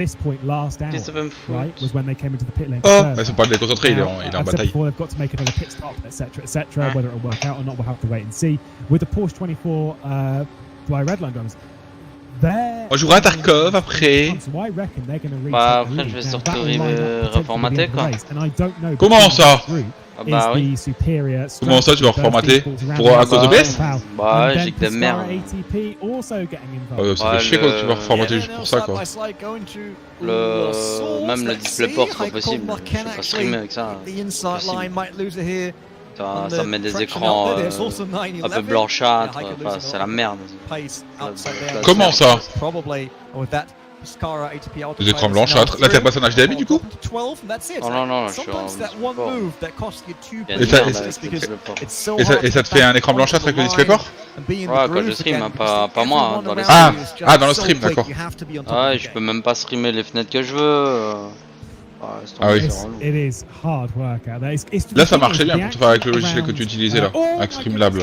this point last hour, right, was when they came into the pit lane. Oh, ils sont pas déconcentrés, il est en bataille. Before they've got to make another pit stop, etc. Whether it'll work out or not, we'll have to wait and see. With the Porsche 24 by Redline drivers, on jouera à Tarkov après. Bah après je vais surtout reformater quoi. Comment ça? Ah bah oui. Comment ça tu vas reformater? À cause d'OBS? Bah j'ai que des merdes. Ça fait chier quand tu vas reformater juste pour ça quoi. Même le DisplayPort c'est pas possible. Je vais pas streamer avec ça. Ça met des écrans un peu blanchâtres, enfin, c'est la merde. Comment ça? Les écrans blanchâtres. Là t'es passé en HDMI du coup? Non, je suis en Et ça te fait un écran blanchâtre avec le DisplayPort? Ouais, quand je stream, hein, pas moi, hein, dans les streams. Ah, dans le stream, d'accord. Ouais, je peux même pas streamer les fenêtres que je veux. Ah oui. Là ça marchait bien pour te faire avec le logiciel que tu utilisais là, avec Streamlab.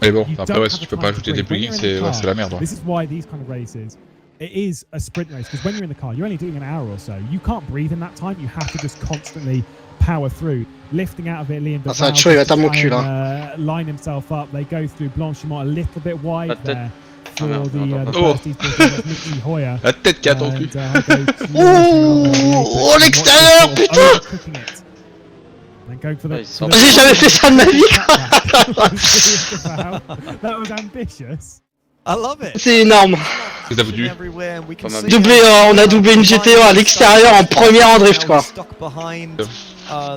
Mais bon, après ouais, si tu peux pas ajouter des plugins, c'est la merde. This is why these kind of races, it is a sprint race, because when you're in the car, you're only doing an hour or so. You can't breathe in that time. You have to just constantly power through. Lifting out of it, Liam ça va être chaud, il va être à mon cul là. Line himself up. They go through Blanchimont a little bit wide there. La tête qui a ton cul. Oh l'extérieur, putain! J'ai jamais fait ça de ma vie. C'est énorme. Qu'est-ce que t'as foutu? On a doublé une GTO à l'extérieur en première en drift quoi.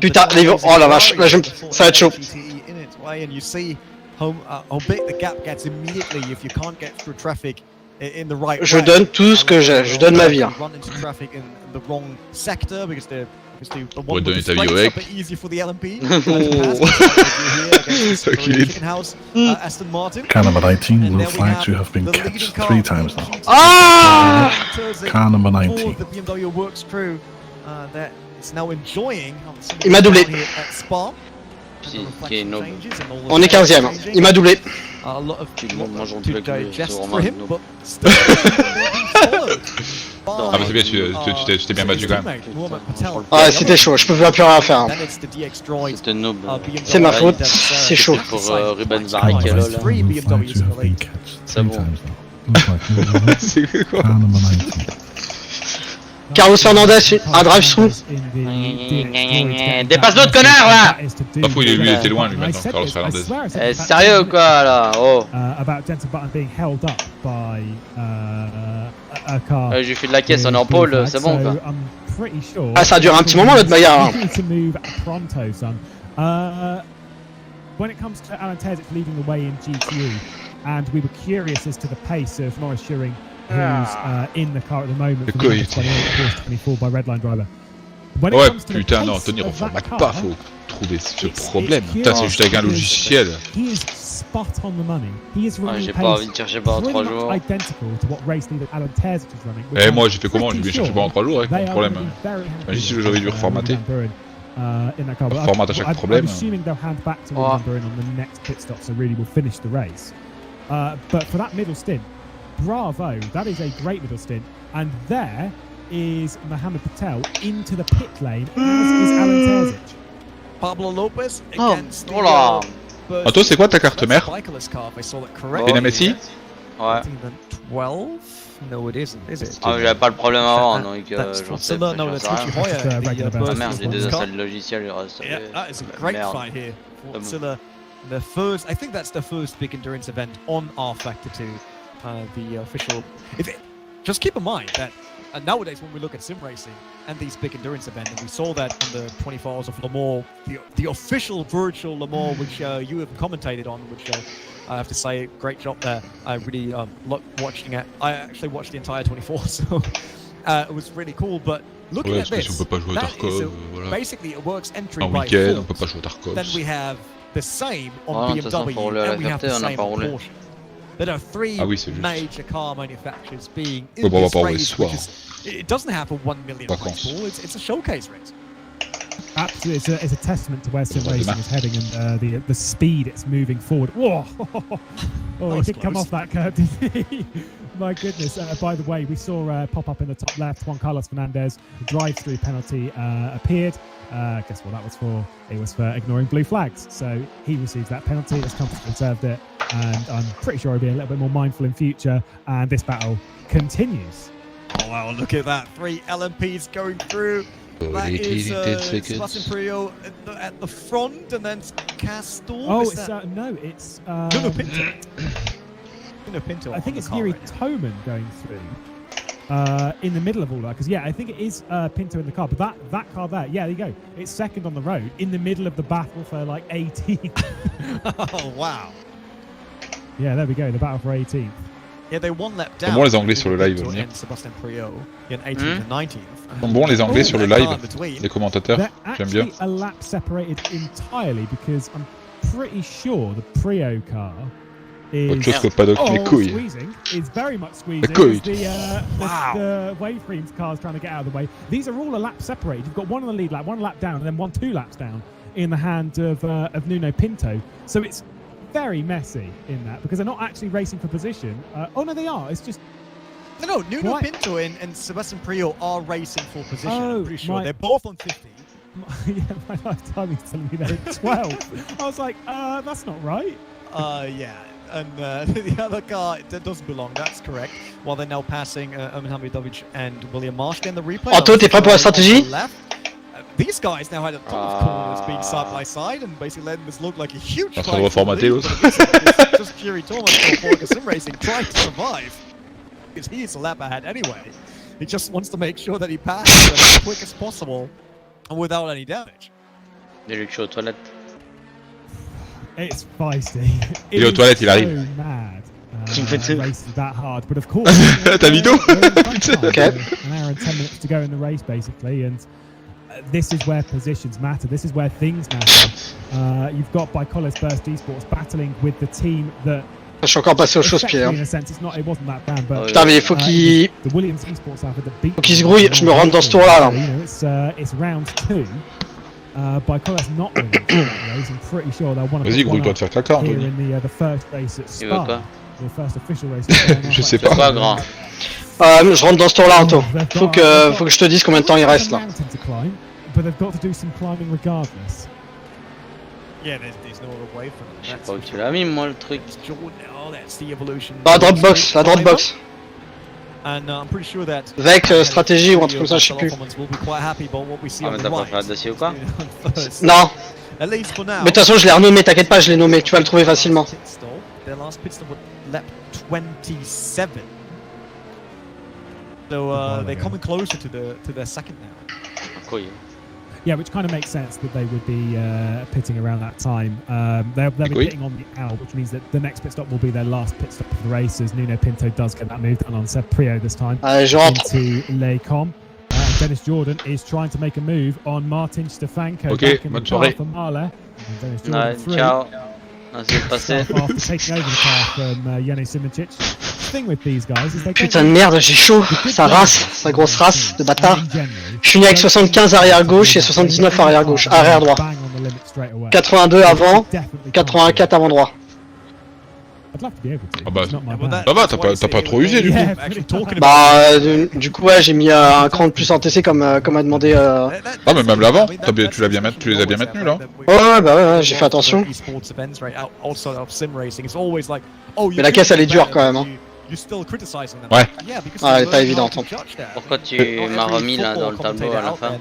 Putain, oh la vache, là, ça va être chaud. Je donne tout ce que j'ai, je donne ma vie. Hein. Pour donner ta vie au mec. Car number 19 will flag you have been catched 3 times now. Ah! Car number 19. Il m'a doublé. On est 15ème, il m'a doublé. Moi j'en peux c'est vraiment Ah mais c'est bien, tu t'es bien battu quand même. Ah c'était chaud, je peux plus rien faire. Hein. C'était noob. C'est ma faute, c'est chaud. Pour Ruben Barrichello là. C'est bon. C'est quoi? Carlos Fernandez, un drive-through. Dépasse l'autre connard là! Pas fou, lui il était loin lui maintenant, Carlos Fernandez. Sérieux quoi là? Oh! J'ai fait de la caisse, on est en pôle, c'est bon quoi. Ah ça dure un petit moment notre bagarre. When it comes to Alan Tezek leading the way in GTE, and we were curious as to the pace of Norris Schuring, who's in the car at the moment, for the 24 by Redline driver. Ouais, putain, non, Tony reformate pas, faut trouver ce problème. Putain, c'est juste avec un logiciel. J'ai pas envie de chercher pendant 3 jours. Eh, moi j'ai fait comment? J'ai bien cherché pendant 3 jours avec mon problème. Imagine si j'aurais dû reformater. Formate à chaque problème. But for that middle stint, bravo, that is a great middle stint. And there is Mohamed Patel into the pit lane, as is Alan Terzic. Pablo Lopez against oh, oh, toi, c'est quoi ta carte mère? Pina Messi? Ouais. 12? No, it isn't, is it? Ah, j'avais pas le problème avant, donc j'en sais pas. Ah merde, j'ai déjà installé le logiciel, il reste. Yeah, that is a great fight here. Silla, the first, I think that's the first big endurance event on R Factor 2, the official. Just keep in mind that nowadays when we look at sim racing and these big endurance events, and we saw that on the 24 Hours of Le Mans, the official virtual Le Mans, which you have commentated on, which I have to say, great job there. I really loved watching it. I actually watched the entire 24, so it was really cool. But looking at this, basically it works entry by fourth. Then we have the same on BMW, and we have the same on Porsche. There are 3 major car manufacturers being in this race, which is, it doesn't have a 1 million prize pool, it's a showcase race. Absolutely, it's a testament to where sim racing is heading and the speed it's moving forward. Whoa! Oh, he did come off that curve, didn't he? My goodness. By the way, we saw pop up in the top left, Juan Carlos Fernandez, the drive-through penalty appeared. Guess what that was for? It was for ignoring blue flags. So he receives that penalty, has comfortably served it, and I'm pretty sure he'll be a little bit more mindful in future, and this battle continues. Oh wow, look at that. 3 LMPs going through. That is Sebastian Priaulx at the front, and then Castor. Oh, it's no, it's no, Pinto. No, Pinto. I think it's Yuri Toman going through in the middle of all that, because I think it is Pinto in the car. But that car there, there you go. It's second on the road in the middle of the battle for like 18th. Oh wow. Yeah, there we go. The battle for 18th. Yeah, they one lap down. Bon les Anglais sur le live. Sebastian Priaulx in 18th and 19th. Sont bons les Anglais sur le live. Les commentateurs. J'aime bien. A lap separated entirely because I'm pretty sure the Priaulx car is autre chose que le paddock, les couilles. Squeezing. It's very much squeezing. Les couilles. The Wavefree's cars trying to get out of the way. These are all a lap separated. You've got one on the lead lap, one lap down, and then 2 laps down in the hand of Nuno Pinto. So it's very messy in that because they're not actually racing for position. Oh no, they are. It's just no. Nuno Pinto and Sebastian Priaulx are racing for position. I'm pretty sure they're both on 50. My lifetime is telling me they're 12. I was like, that's not right. Yeah. And the other car that doesn't belong. That's correct. While they're now passing Emin Hamidovic and William Marsh. Then the replay. Anto, t'es prêt pour la stratégie? These guys now had a ton of corners being side by side and basically letting this look like a huge fight. Just Yuri Toman for Sim Racing trying to survive because he's a lap ahead anyway. He just wants to make sure that he passes them as quick as possible and without any damage. Direct aux toilettes. It's feisty. Il est aux toilettes, il arrive. So mad. Racing that hard, but of course. T'as mis d'eau? Okay. An hour and 10 minutes to go in the race, basically, and this is where positions matter. This is where things matter. You've got Bicolis Burst Esports battling with the team that. Je suis encore passé aux chausse-pieds. In a sense, it wasn't that bad, but putain, mais il faut qu'il. Faut qu'il se grouille. Je me rentre dans ce tour-là. It's round 2. Bicolis not winning race. I'm pretty sure they'll want to. Vas-y, grouille-toi de faire caca, here Anthony. in the first race at Spa. The first official race. Je sais pas. Pas grand. Je rentre dans ce tour-là, Anto. Faut que je te dise combien de temps il reste là. But they've got to do some climbing regardless. Yeah, there's no other way from Je sais pas où tu l'as mis, moi, le truc. La Dropbox, la Dropbox. And I'm pretty sure that avec stratégie ou un truc comme ça, je sais plus. Ah, mais t'as pas fait un dossier ou quoi? Non. At least for now. Mais de toute façon, je l'ai renommé, t'inquiète pas, je l'ai nommé, tu vas le trouver facilement. Their last pit stop was lap 27. So they're coming closer to their second now. Cool. Yeah, which kind of makes sense that they would be pitting around that time. They'll be pitting on the hour, which means that the next pit stop will be their last pit stop of the race, as Nuno Pinto does get that move done on Seb Priaulx this time into Les Coms. Dennis Jordan is trying to make a move on Martin Stefanko. Ok, bonne soirée. Ciao. C'est passé. Taking over the car from Yannis Simoncic. Thing with these guys is they putain de merde, j'ai chaud. Sa race, sa grosse race de bâtard. Je suis né avec 75 arrière gauche et 79 arrière gauche, arrière droit. 82 avant, 84 avant droit. Ah bah, t'as pas trop usé du coup. Bah, du coup, ouais, j'ai mis un cran de plus en TC comme a demandé. Ah, mais même l'avant, tu les as bien maintenus là. Ouais, bah ouais, j'ai fait attention. Mais la caisse elle est dure quand même. Hein. Ouais. Ah, elle est pas évidente. Hein. Pourquoi tu m'as remis là dans le tableau à la fin?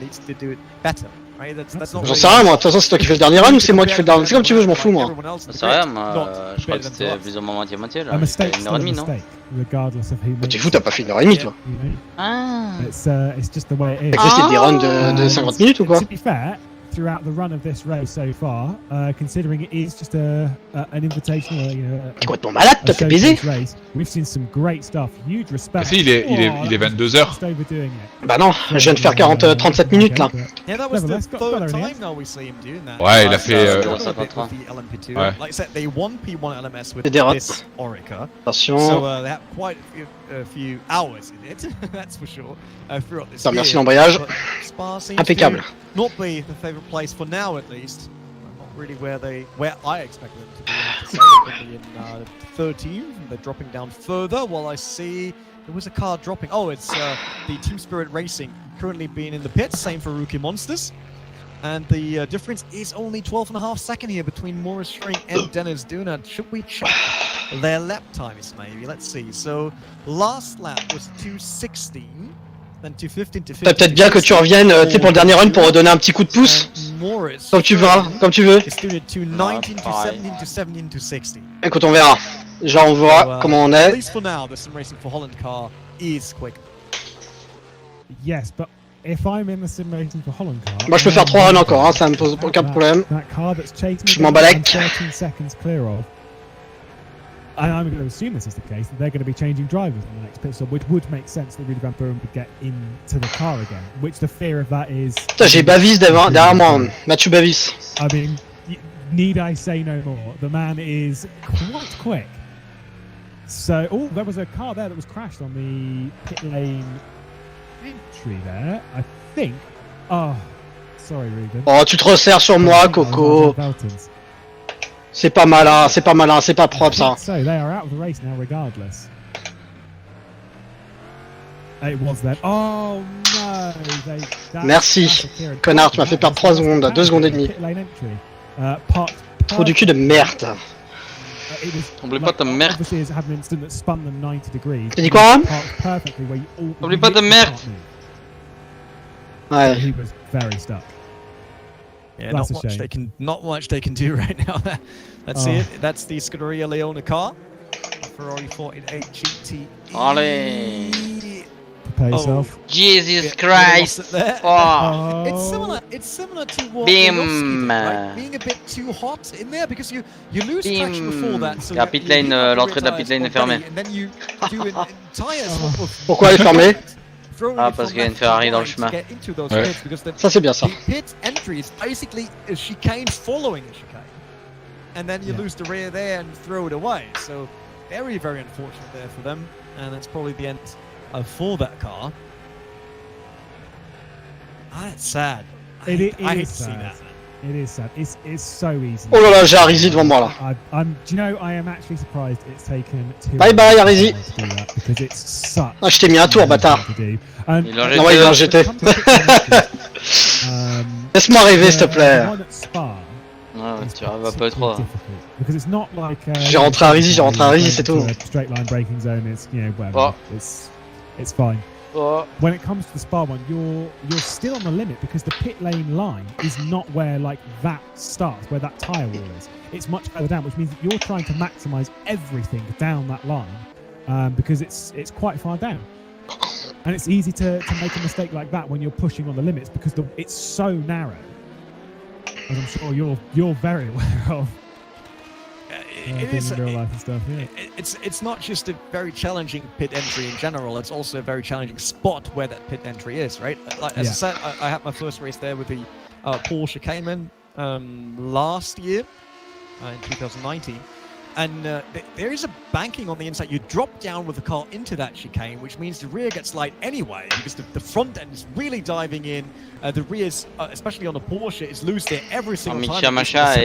J'en sais rien moi, de toute façon c'est toi qui fais le dernier run ou c'est moi qui fais le dernier? C'est comme tu veux, je m'en fous moi. C'est rien, moi je crois que c'était plus ou moins moitié-moitié là. C'était 1h30 non? T'es fou, t'as pas fait 1h30 toi? Ah. T'as cru que c'était des runs de 50 minutes ou quoi? Throughout the run of this race so far, considering it is just an invitational, t'es complètement malade, toi, t'es baisé. We've seen some great stuff. Huge respect. Si, il est 22h. Bah non, je viens de faire 37 minutes là. Ouais, il a fait. Ouais. C'est des runs. Attention. Merci l'embrayage. Impeccable. Not be the favorite 7th place for now, at least. Not really where I expected them to be. I have to say they're going to be in 13th, and they're dropping down further. While I see there was a car dropping. Oh, it's the Team Spirit Racing currently being in the pits. Same for Rookie Monsters. And the difference is only 12.5 seconds here between Maurice Schring and Dennis Dunant. Should we check their lap times, maybe? Let's see. So, last lap was 2:16, then 2:15 to 50. Peut-être bien que tu reviennes pour le dernier run pour redonner un petit coup de pouce. Comme tu veux, comme tu veux. It's doing 2:19 to 17 to 17 to 60. Écoute, on verra. Genre, on verra comment on est. At least for now, the Sim Racing for Holland car is quick. Yes, but if I'm in the Sim Racing for Holland car, Moi, je peux faire 3 runs encore, hein, ça me pose aucun problème. That car that's chasing Je m'en balèque. 13 seconds clear of. And I'm going to assume this is the case, that they're going to be changing drivers in the next pit stop, which would make sense that Rudy Van Buren would get into the car again. Which the fear of that is... Putain, j'ai Bavis derrière moi, Mathieu Bavis. I mean, need I say no more? The man is quite quick. So, oh, there was a car there that was crashed on the pit lane entry there, I think. Oh, sorry, Ruben. Oh, tu te resserres sur moi, Coco. C'est pas malin, c'est pas malin, c'est pas propre ça. So they are out of the race now, regardless. It was that. Oh no! Merci, connard, tu m'as fait perdre 3 secondes, 2 secondes et demie. Trou du cul de merde. Oublie pas ta merde. T'as dit quoi, hein? Oublie pas ta merde. Ouais. He was very stuck. Yeah, not much they can do right now. Let's see it. That's the Scuderia Leone car. Ferrari 488 GT. Allez. Prepare yourself. Jesus Christ. Oh. It's similar to what Bim. Right? Being a bit too hot in there because you lose traction before that. So la pit lane, l'entrée de la pit lane est fermée. And then you do an entire sort of Pourquoi elle est fermée? Ah, parce qu'il y a une Ferrari dans le chemin. Ouais. Ça c'est bien ça. Pit entry is basically a chicane following a chicane, and then you lose the rear there and throw it away. So very, very unfortunate there for them, and that's probably the end for that car. That's sad. I hate to see that. It is sad. It's so easy. Oh là là, j'ai Arizi devant moi là. Do you know, I am actually surprised it's taken 2 Bye bye Arizi. Because it's such. Ah, je t'ai mis un tour, bâtard. Non, ouais, il l'a jeté. Laisse-moi rêver, s'il te plaît. Tu vas pas trop. J'ai rentré Arizi, c'est tout. Straight line braking zone, it's, you know, whatever. It's fine. When it comes to the Spa one, you're still on the limit because the pit lane line is not where like that starts, where that tyre wall is. It's much further down, which means that you're trying to maximise everything down that line because it's quite far down. And it's easy to make a mistake like that when you're pushing on the limits because it's so narrow, as I'm sure you're very aware of. It is real life and stuff, yeah. It's not just a very challenging pit entry in general, it's also a very challenging spot where that pit entry is, right? Like, as I said, I had my first race there with the Porsche Cayman last year in 2019. And there is a banking on the inside. You drop down with the car into that chicane, which means the rear gets light anyway, because the front end is really diving in. The rears, especially on the Porsche, is loose there every single time. Micha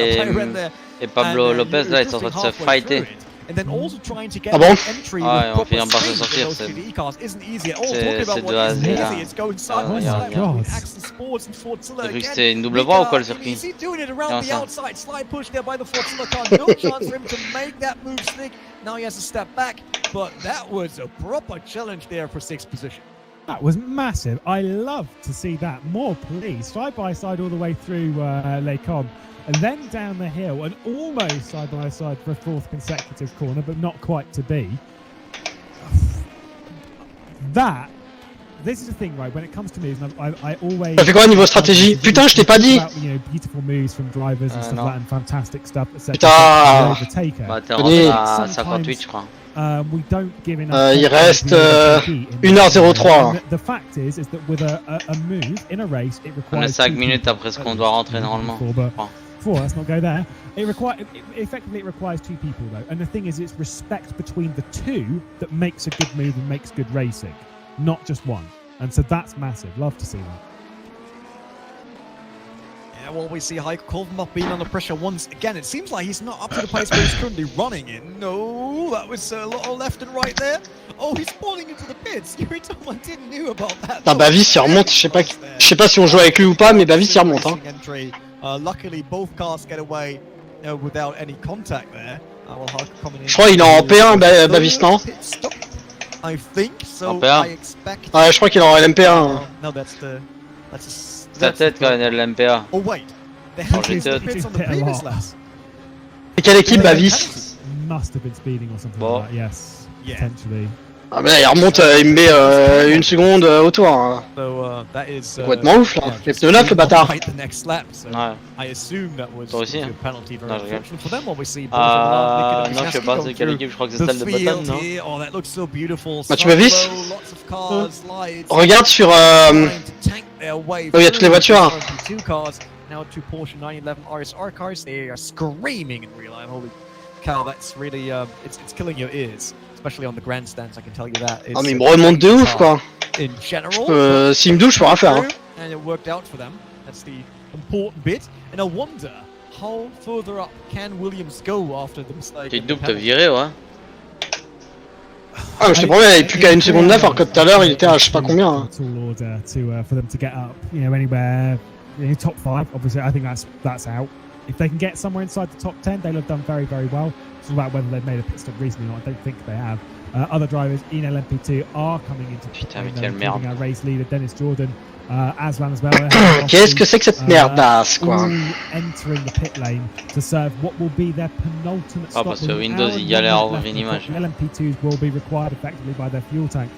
et Pablo Lopez, là, ils sont en train de se fighter. And then also trying to get bon? entry Ouais, on with finit par se proper sortir. speed in those GTE cars isn't easy at all. C'est Talking about de what isn't hasard, là. easy, it's going side by side God. with Axel Sports and Fortilla J'ai cru que again. c'était une double voie ou quoi le circuit? He's doing it around the ça. outside, slide push there by the Fortilla car. No chance for him to make that move slick. Now he has to step back, but that was a proper challenge there for 6th position. That was massive. I love to see that. More, please. Side by side all the way through Les Combes. And then down the hill and almost side by side for a 4th consecutive corner, but not quite to be. This is the thing, right? When it comes to moves, I always. Ça fait quoi niveau stratégie? Putain, je t'ai pas dit. You know, beautiful moves from drivers and stuff like that, and fantastic stuff. Putain. Bah, t'es rentré à 58, je crois. We don't give enough. Il reste 1h03. The fact is that with a move in a race, it requires. On est 5 minutes après ce qu'on doit rentrer normalement. Let's not go there. Effectively, it requires 2 people though, and the thing is, it's respect between the 2 that makes a good move and makes good racing, not just one. And so that's massive. Love to see that. And while we see Heiko Kolvenbach being under pressure once again, it seems like he's not up to the pace where he's currently running in. No, that was a lot of left and right there. Oh, he's falling into the pits. Yuri Toman didn't know about that. Ah, Bavis il remonte, je sais pas si on joue avec lui ou pas, mais Bavis il remonte. Hein. Luckily, both cars get away without any contact there. Je crois qu'il est en P1, Bavis, non? I think so. I expect. Ouais, je crois qu'il est en LMP1. No, that's the. Peut-être quand il y a de l'MPA. Oh wait, they had the pits on the previous laps. Et quelle équipe, Bavis? Must have been speeding or something Bon. like that, yes. Potentially. Ah mais là, il remonte, il me met une seconde autour. Hein. Complètement ouf là. Les pneus neufs le bâtard. Ouais. Toi aussi hein? Non, je regarde. Non, je sais pas, c'est quelle équipe, je crois que c'est celle de Button, non? Bah tu Bavis? Regarde sur... il y a toutes les voitures. Hein. Now two Porsche 911 RSR cars, they are screaming in real life. Holy cow, that's really it's killing your ears, especially on the grandstands. I can tell you that. Ah mais il me remonte de ouf quoi. In general, s'il me douche, je peux rien faire. Hein. And it worked out for them. That's the important bit. And I wonder how further up can Williams go after the mistake. Tu double te viré, ouais. Ah, je te promets, il est plus qu'à une seconde 9, alors que tout à l'heure il était à je sais pas combien. Hein. For them to get up, anywhere. Top 5, obviously, I think that's out. If they can get somewhere inside the top 10, they'll have done very, very well. It's about whether they've made a pit stop recently or not. I don't think they have. Other drivers in LMP2 are coming into including our race leader Dennis Jordan, Aslan as well. Qu'est-ce que c'est que cette merdasse, quoi? Entering the pit lane to serve what will be their penultimate stop. Parce que Windows il galère à ouvrir une image. LMP2s will be required effectively by their fuel tank.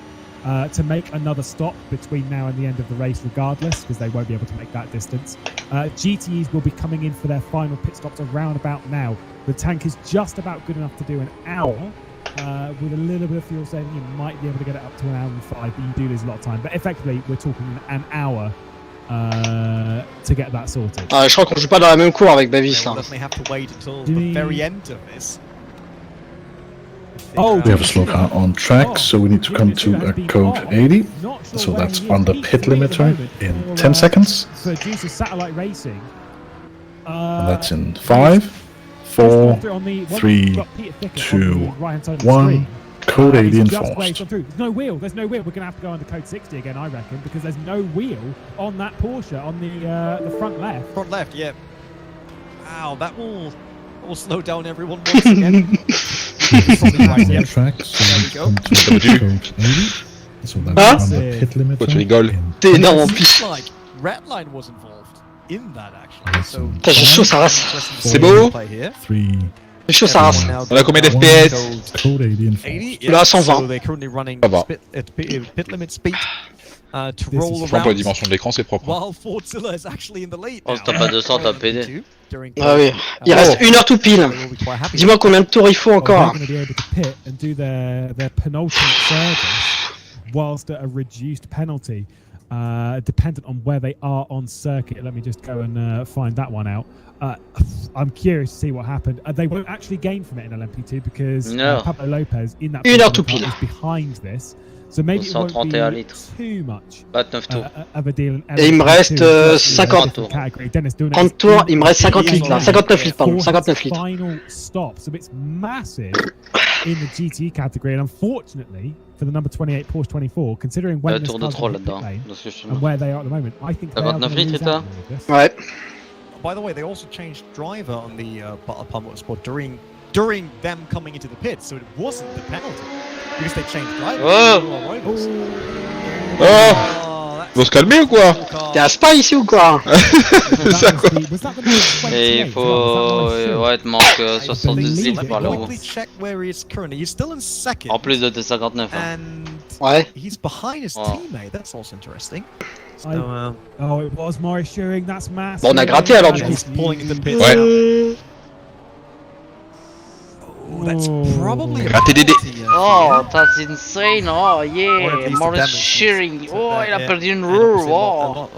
To make another stop between now and the end of the race regardless, because they won't be able to make that distance. GTEs will be coming in for their final pit stops around about now. The tank is just about good enough to do an hour. With a little bit of fuel saving, you might be able to get it up to an hour and 5, but you do lose a lot of time. But effectively, we're talking an hour to get that sorted. Ah, je crois qu'on joue pas dans la même cour avec Bavis là. Oh, we have a slow car on track, so we need to come to a code 80. So that's under pit limit, right? In 10 seconds. For Juice's satellite racing. And that's in 5, 4, 3, 2, 1. Code 80 enforced. There's no wheel. There's no wheel. We're going to have to go under code 60 again, I reckon, because there's no wheel on that Porsche on the front left. Front left, yeah. Wow, that will slow down everyone once again. On track, so there we go. Code 80. So that's under pit limit. Tu rigoles. T'es énorme en plus. Redline was involved in that actually. So putain, j'ai chaud, ça race. C'est beau. J'ai chaud, ça race. On a combien d'FPS? Code 80 enforced. Là, 120. So they're currently running Ça va. pit limit speed. To roll Je crois pour la dimension de l'écran, c'est propre. While Fordzilla is actually in the lead. Oh, si t'as pas 200, t'as PD. Ah oui, il reste 1 heure tout pile. Dis-moi combien de tours il faut encore. Whilst at a reduced penalty, dependent on where they are on circuit. Let me just go and find that one out. I'm curious to see what happened. They won't actually gain from it in LMP2 because Pablo Lopez in that is behind this. So maybe it won't be too much of a deal. Et il me reste 50 tours. 30 tours, il me reste 50 litres là. 59 litres, pardon. 59 litres. Final stop, so it's massive in the GT category. And unfortunately, for the number 28 Porsche 24, considering when this car's in the pit lane and where they are at the moment, I think they are going to lose out on this. Ouais. By the way, they also changed driver on the Palm Motorsport during them coming into the pit, so it wasn't the penalty because they changed driver. Ils vont se calmer ou quoi? T'es à Spa ici ou quoi? Ça quoi? Et il faut... Ouais, te manque 72 litres par le haut. En plus de tes 59. Hein. Ouais. He's behind his teammate. That's also interesting. Oh, it was Maurice Schuring. That's massive. Bon, on a gratté alors du coup. Ouais. Oh, that's probably Raté Dédé. Oh, that's insane. Oh, yeah. Maurice Schuring. Oh, il a perdu une roue. Oh.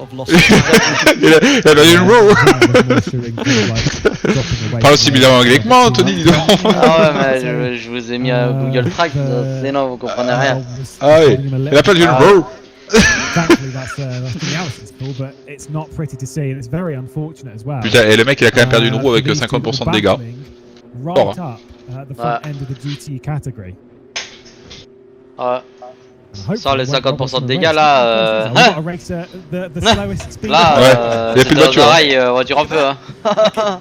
Il a perdu une roue. Pas aussi bien anglais que moi, Anthony, dis donc. Ah ouais, mais je vous ai mis à Google Track. Sinon, vous comprenez rien. Ah oui, il a perdu une roue. Thankfully, that's the Allison's call, but it's not pretty to see, and it's very unfortunate as well. Putain, et le mec il a quand même perdu une roue avec 50% de dégâts. Right up at the front end of the GT category. Sans les 50% de dégâts là, là, il a plus de voiture. Voiture un peu.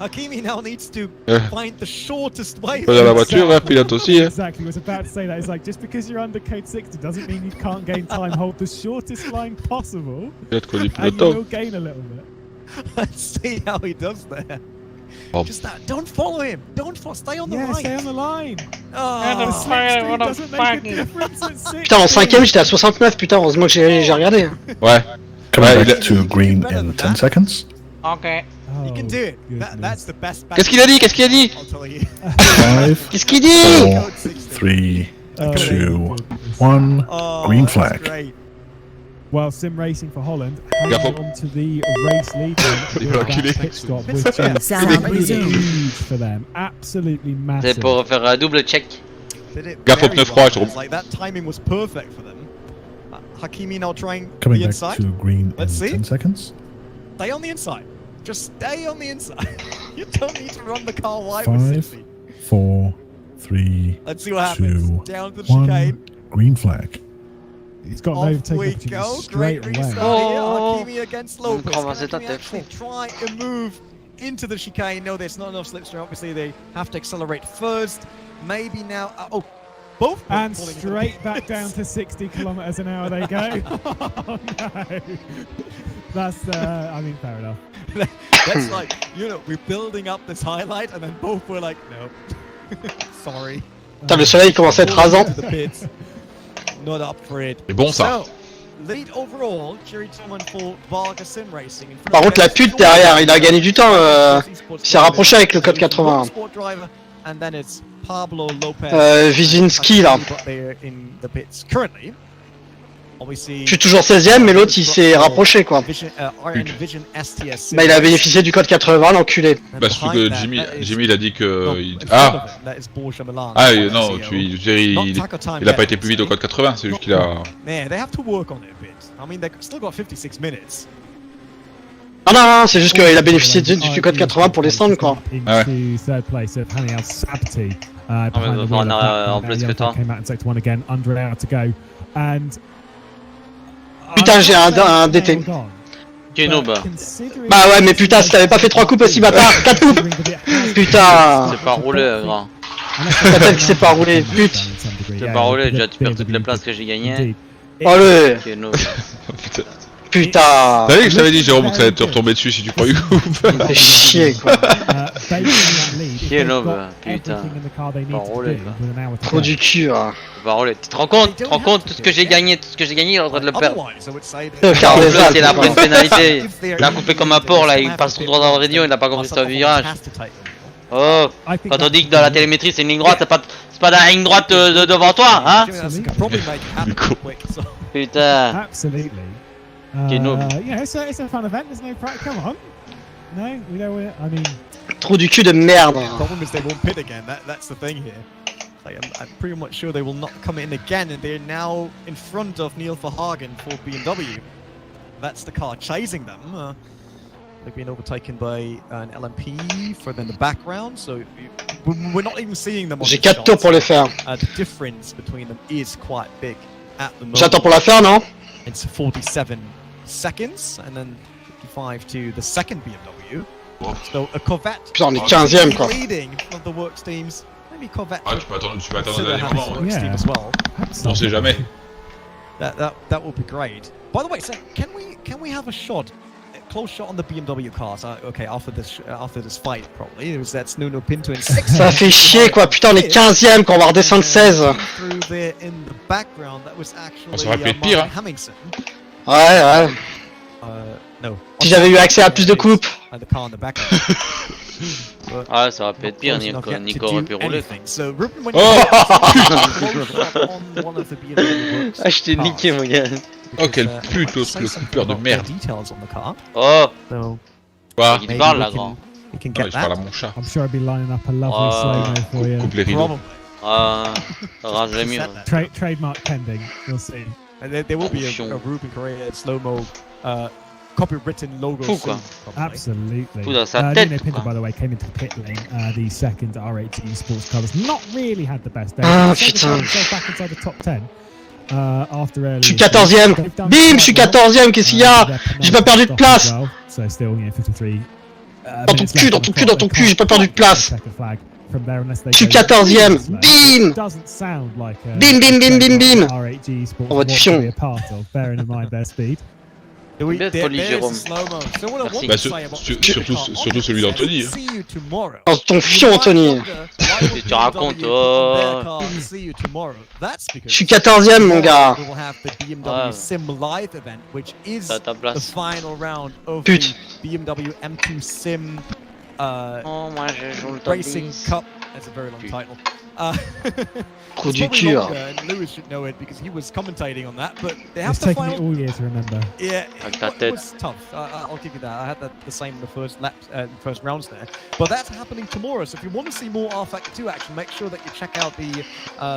Hakimi now needs to find the shortest way. Dans la voiture, pilote aussi. Exactly, I was about to say that. It's like just because you're under code 60 doesn't mean you can't gain time. Hold the shortest line possible, and you will gain a little bit. Let's see how he does there. Oh. Just that. Don't follow him. Stay on the line. Stay on the line. Putain, en 5ème, j'étais à 69, putain, heureusement que j'ai regardé. Ouais. Coming back to green in 10 seconds. Ok. You can do it. That's the best. Qu'est-ce qu'il a dit? Qu'est-ce qu'il a dit? 5, Qu'est-ce qu'il dit? 4, 3, 2, 1. Green flag. Great. Well, Sim Racing for Holland hanging on to the race lead. That pit stop was just huge for them. Absolutely massive. C'est pour faire un double check. Gaffe au pneu froid, je trouve. Like that timing was perfect for them. Hakimi now trying Coming the back inside. to green Let's in see. 10 seconds. Stay on the inside. Just stay on the inside. You don't need to run the car wide with 5, 60. 4, 3, Let's see what happens. 2, Down to the chicane. 1. Green flag. He's got an Off overtaking we opportunity go. straight Great away. restart here. Hakimi against Lopez. Comment c'est Can ça, Hakimi t'es actually fou. try and move into the chicane? No, there's not enough slipstream. Obviously, they have to accelerate first. Maybe now. Both. And falling into the straight back pits. down to 60 kilometers an hour they go. Oh no. That's, I mean, fair enough. That's like, we're building up this highlight, and then both were like, no. Sorry. Putain, le soleil commence à être rasant. To the pits. Not up for it. C'est bon ça. So, lead overall, Jerry Tillman for Varga Sim Racing. Par contre, la pute derrière, il a gagné du temps. Il s'est rapproché avec le code 80. And then it's Pablo Lopez. Vizinski là. In the pits currently. Je suis toujours 16ème, mais l'autre il s'est rapproché quoi. Bah il a bénéficié du code 80, l'enculé. Bah surtout que Jimmy il a dit que... Ah non, il a pas été plus vite au code 80, c'est juste qu'il a... Ah non, c'est juste qu'il a bénéficié du code 80 pour descendre quoi. Ah ouais. En plus que toi. Putain, j'ai un DT. Tu es noob. Bah ouais, mais putain, si t'avais pas fait 3 coupes aussi, bâtard, 4 coupes. Putain. C'est pas roulé, grand. La tête qui s'est pas roulé, pute. C'est pas roulé, déjà tu perds toutes les places que j'ai gagnées. Allez. Tu es noob. Putain. T'as vu que je t'avais dit, Jérôme, que ça allait te retomber dessus si tu prends une coupe. Fais chier quoi. Qui est noob, putain. Pas roulé quoi. Trop du cul hein. Pas roulé. Tu te rends compte tout ce que j'ai gagné, il est en train de le perdre. En Car plus, des ânes, il a pris une quoi. pénalité. Il a coupé comme un porc là, il passe tout droit dans le radio, il a pas compris ce virage. Oh, quand on dit que dans la télémétrie c'est une ligne droite, c'est pas la ligne droite devant toi, hein? Putain. Absolutely. Yeah, it's a fun event. There's no practice. Come on. No, we don't. I mean. Trop du cul de merde. The problem is they won't pit again. That's the thing here. Like, I'm pretty much sure they will not come in again, and they're now in front of Neil Verhagen for BMW. That's the car chasing them. They've been overtaken by an LMP further in the background, so we're not even seeing them on J'ai the 4 tours pour les faire. The difference between them is quite big at the moment. J'attends pour la faire, non? It's 47 seconds, and then 55 to the second BMW. So a Corvette. Putain, on est 15ème quoi. Leading of the works teams. Maybe Corvette. Ah, tu peux attendre le dernier moment. Works team as well. On sait jamais. That will be great. By the way, so can we have a shot, a close shot on the BMW cars? Okay, after this fight probably. That's Nuno Pinto in 6th. Ça fait chier quoi, putain on est 15ème quand on va redescendre 16. On s'aurait pu être pire hein. Ouais. No. Si j'avais eu accès à plus de coupes. Ah, ça aurait pu être pire, Nico aurait pu rouler. Ah, je t'ai niqué mon gars. Oh quel pute l'autre, le coupeur de merde. Oh. Quoi? Il te parle là, grand. Ah, je parle à mon chat. I'm sure I'll be lining up a lovely slow-mo for you. Coupe les rideaux. Range les murs. Trademark pending, you'll see. There will be a Ruben Correa slow-mo copywritten logo Fou, soon. quoi. Probably. Absolutely. Fou dans sa tête, Nino Pinto, quoi. by the way, came into the pit lane, the second RHE Sports car. Has not really had the best day. Ah, He's putain. himself back inside the top 10. After early Je suis 14ème. Bim, je suis 14ème, qu'est-ce qu'il y a? J'ai pas perdu de place. So still, you know, 53. Dans ton cul, dans ton cul, dans ton cul, j'ai pas perdu de place. Je suis 14ème. Bim. Bim, bim, bim, bim, bim. On va te fion. Bien poli, Jérôme. Merci. Bah, surtout celui d'Anthony. Dans ton fion, Anthony. Qu'est-ce que tu racontes, oh. Je suis 14ème, mon gars. T'as ta place. Pute. BMW M2 Sim Oh, moi je joue le top Racing 10. Cup. That's a very long title. Trou It's du probably cul. longer, and Lewis should know it because he was commentating on that. But they have It's the taken me final. all year to remember. Yeah, Like it that dead. was tough. I'll give you that. I had the same in the first lap, first rounds there. But that's happening tomorrow. So if you want to see more R Factor 2 action, make sure that you check out the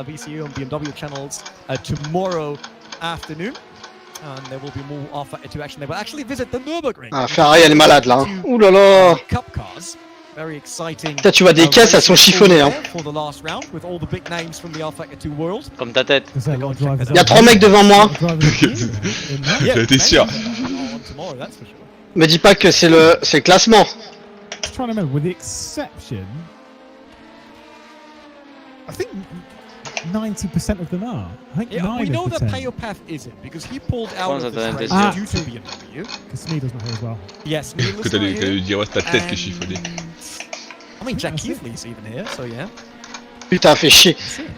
VCU and BMW channels tomorrow afternoon. And there will be more R Factor 2 action. They will actually visit the Nürburgring. Ah, Ferrari, elle est malade là. Hein. Ouh là là. Cup cars. Very exciting. Putain, tu vois des caisses, elles sont chiffonnées. Hein. For the last round with all the big names from the R Factor 2 world. Comme ta tête. Il y a 3 mecs devant moi. T'es sûr? Tomorrow, that's for sure. Me dis pas que c'est le classement. I'm trying to remember, with the exception, I think 90% of them are. I think Yeah, 9 we know of the that 10. Payopath isn't because he pulled out of Comment this ça race t'intéresse? due to BMW. Because Sneedle's not here as well. Yes, Que Needless t'allais not here. dire, ouais, c'est ta tête qui est chiffonnée. I mean, Jack Keithley's even here, so yeah. Putain, fait chier.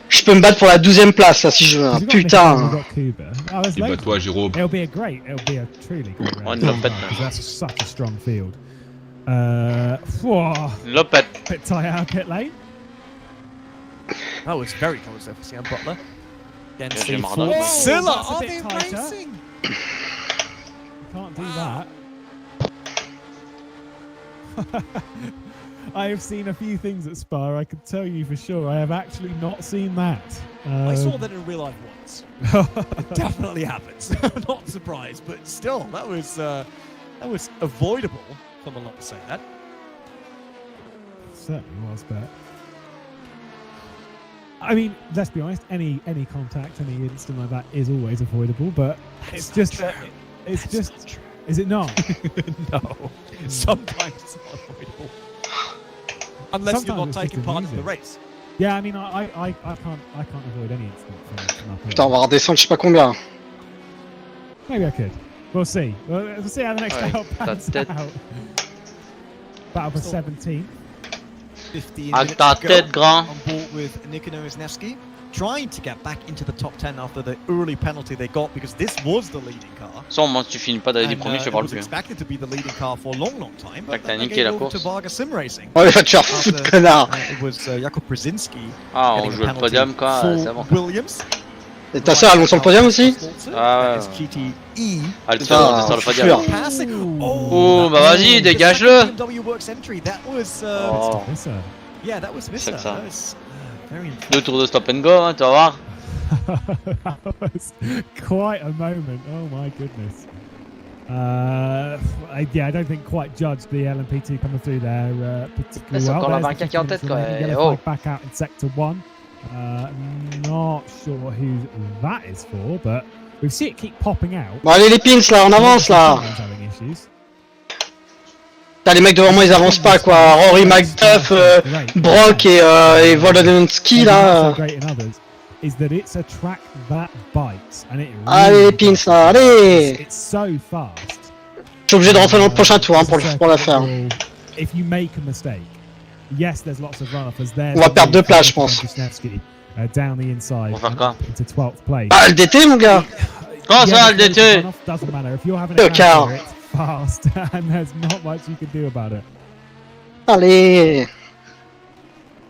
Je peux me battre pour la 12ème place là si je veux. Hein. We've got Putain. Michael, we've got Kuba. Oh, there's Et bah loads. toi, Jérôme. It'll be a truly great On race. lopette. Because that's such a strong field. Whoa, Lopette. bit tight out pit lane. That was very close there for Sam Butler. Again, Yeah, Steve Jim Ford. Harder. Silla, That's a are bit they tighter. racing? Can't do that. I have seen a few things at Spa, I can tell you for sure. I have actually not seen that. I saw that in real life once. It definitely happens. Not surprised, but still, that was avoidable. If I'm allowed to say that. Certainly was, but I mean, let's be honest. Any contact, any incident like that is always avoidable. But it's just that it's That's just. not true. Is it not? No. Sometimes it's not avoidable. Unless Sometimes you're not it's taking just part in the amusing. race. Yeah, I mean, I can't avoid any incident from up here. Putain, on va redescendre je sais pas combien. Maybe I could. We'll see. We'll see how the next Ouais, out pans ta tête. out. Battle for 17th. 15 À minutes ta to go tête, grand. on board with Nikino Isnevsky, trying to get back into the top 10 after the early penalty they got because this was the leading car. Sans moi, si tu finis pas d'aller des And, premiers, je te it parle was plus. expected to be the leading car for a long time, Fait but que t'as then they niqué gave la over to course. Varga Sim Racing. Oh, il va te faire foutre, After, connard. It was Jakob Brzezinski Ah, on getting a joue le penalty podium, quoi, for c'est bon. Williams. Et ta sœur, elle monte sur le podium aussi? Ah, That is GTE. Elle Putain, descend le podium. fuir. Passing. Oh, bah vas-y, the dégage-le. second BMW Works entry. That was Oh. Visser. yeah, that was Visser. C'est que ça. That was very impressive. 2 tours de stop and go, hein, tu vas voir. That was quite a moment. Oh my goodness. Yeah, I don't think quite judged the LMP2 coming through there particularly C'est well. encore la There's the banque qui est en 15 tête, quoi. remaining. Yellow Oh. flag back out in sector 1. Not sure who that is for, but we see it keep popping out. Bon, allez, les pins là, on avance là. Someone's having issues. Putain, les mecs devant moi ils avancent pas quoi. Rory McDuff, Brock et Volodensky là. Great in others is that it's a track that bites, and it Allez, les pins là, allez. it's so fast. Je suis obligé de rentrer dans le prochain tour hein, pour la faire. If you make a mistake, yes, there's lots of runoffers there. On va perdre 2 places, je pense. Down the inside On va faire quoi? into 12th place. Ah, le DT mon gars. Comment ça, the le DT? runoff doesn't matter. If you're having Le a car. it's fast, and there's not much you can do about it. Allez.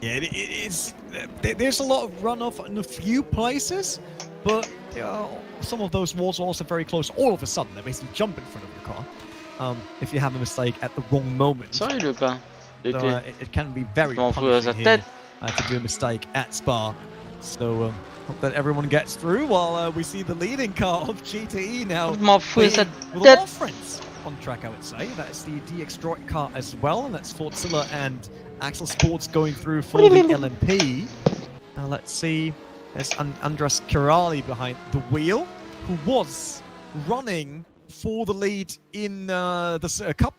Yeah, it is. There's a lot of runoff in a few places, but some of those walls are also very close. All of a sudden, they basically jump in front of your car if you have a mistake at the wrong moment. Sorry, le pain. So, it can be very Je m'en fous à sa punishing here tête. to do a mistake at Spa. So Hope that everyone gets through while we see the leading car of GTE now. Je m'en fous, ça With a lot of friends on track, I would say. That's the DX car as well, and that's Fortzilla and Axel Sports going through for the LMP. Now let's see. There's Andras Kirali behind the wheel, who was running for the lead in the Cup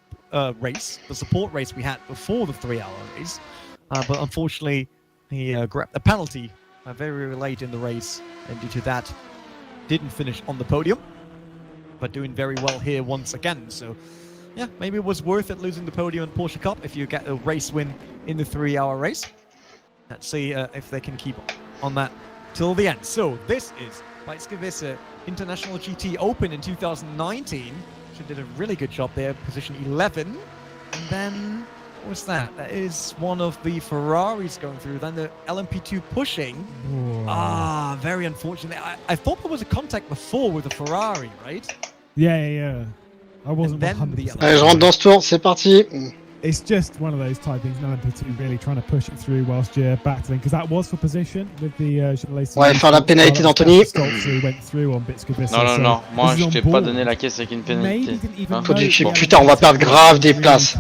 race, the support race we had before the 3-hour race. But unfortunately, he grabbed a penalty very late in the race, and due to that, didn't finish on the podium. But doing very well here once again. So, yeah, maybe it was worth it losing the podium in Porsche Cup if you get a race win in the 3-hour race. Let's see if they can keep on that till the end. So, this is Weissgewisse International GT Open in 2019. She did a really good job there, position 11. And then, what was that? That is one of the Ferraris going through. Then the LMP2 pushing. Whoa. Very unfortunate. I thought there was a contact before with the Ferrari, right? Yeah. I wasn't 100%. Allez, je rentre dans ce tour, c'est parti. It's just one of those type things. LMP2 really trying to push it through whilst you're battling, because that was for position with the Ouais, faire la pénalité d'Anthony. Non, moi je t'ai pas donné la caisse avec une pénalité. Hein? Putain, on va perdre grave des places.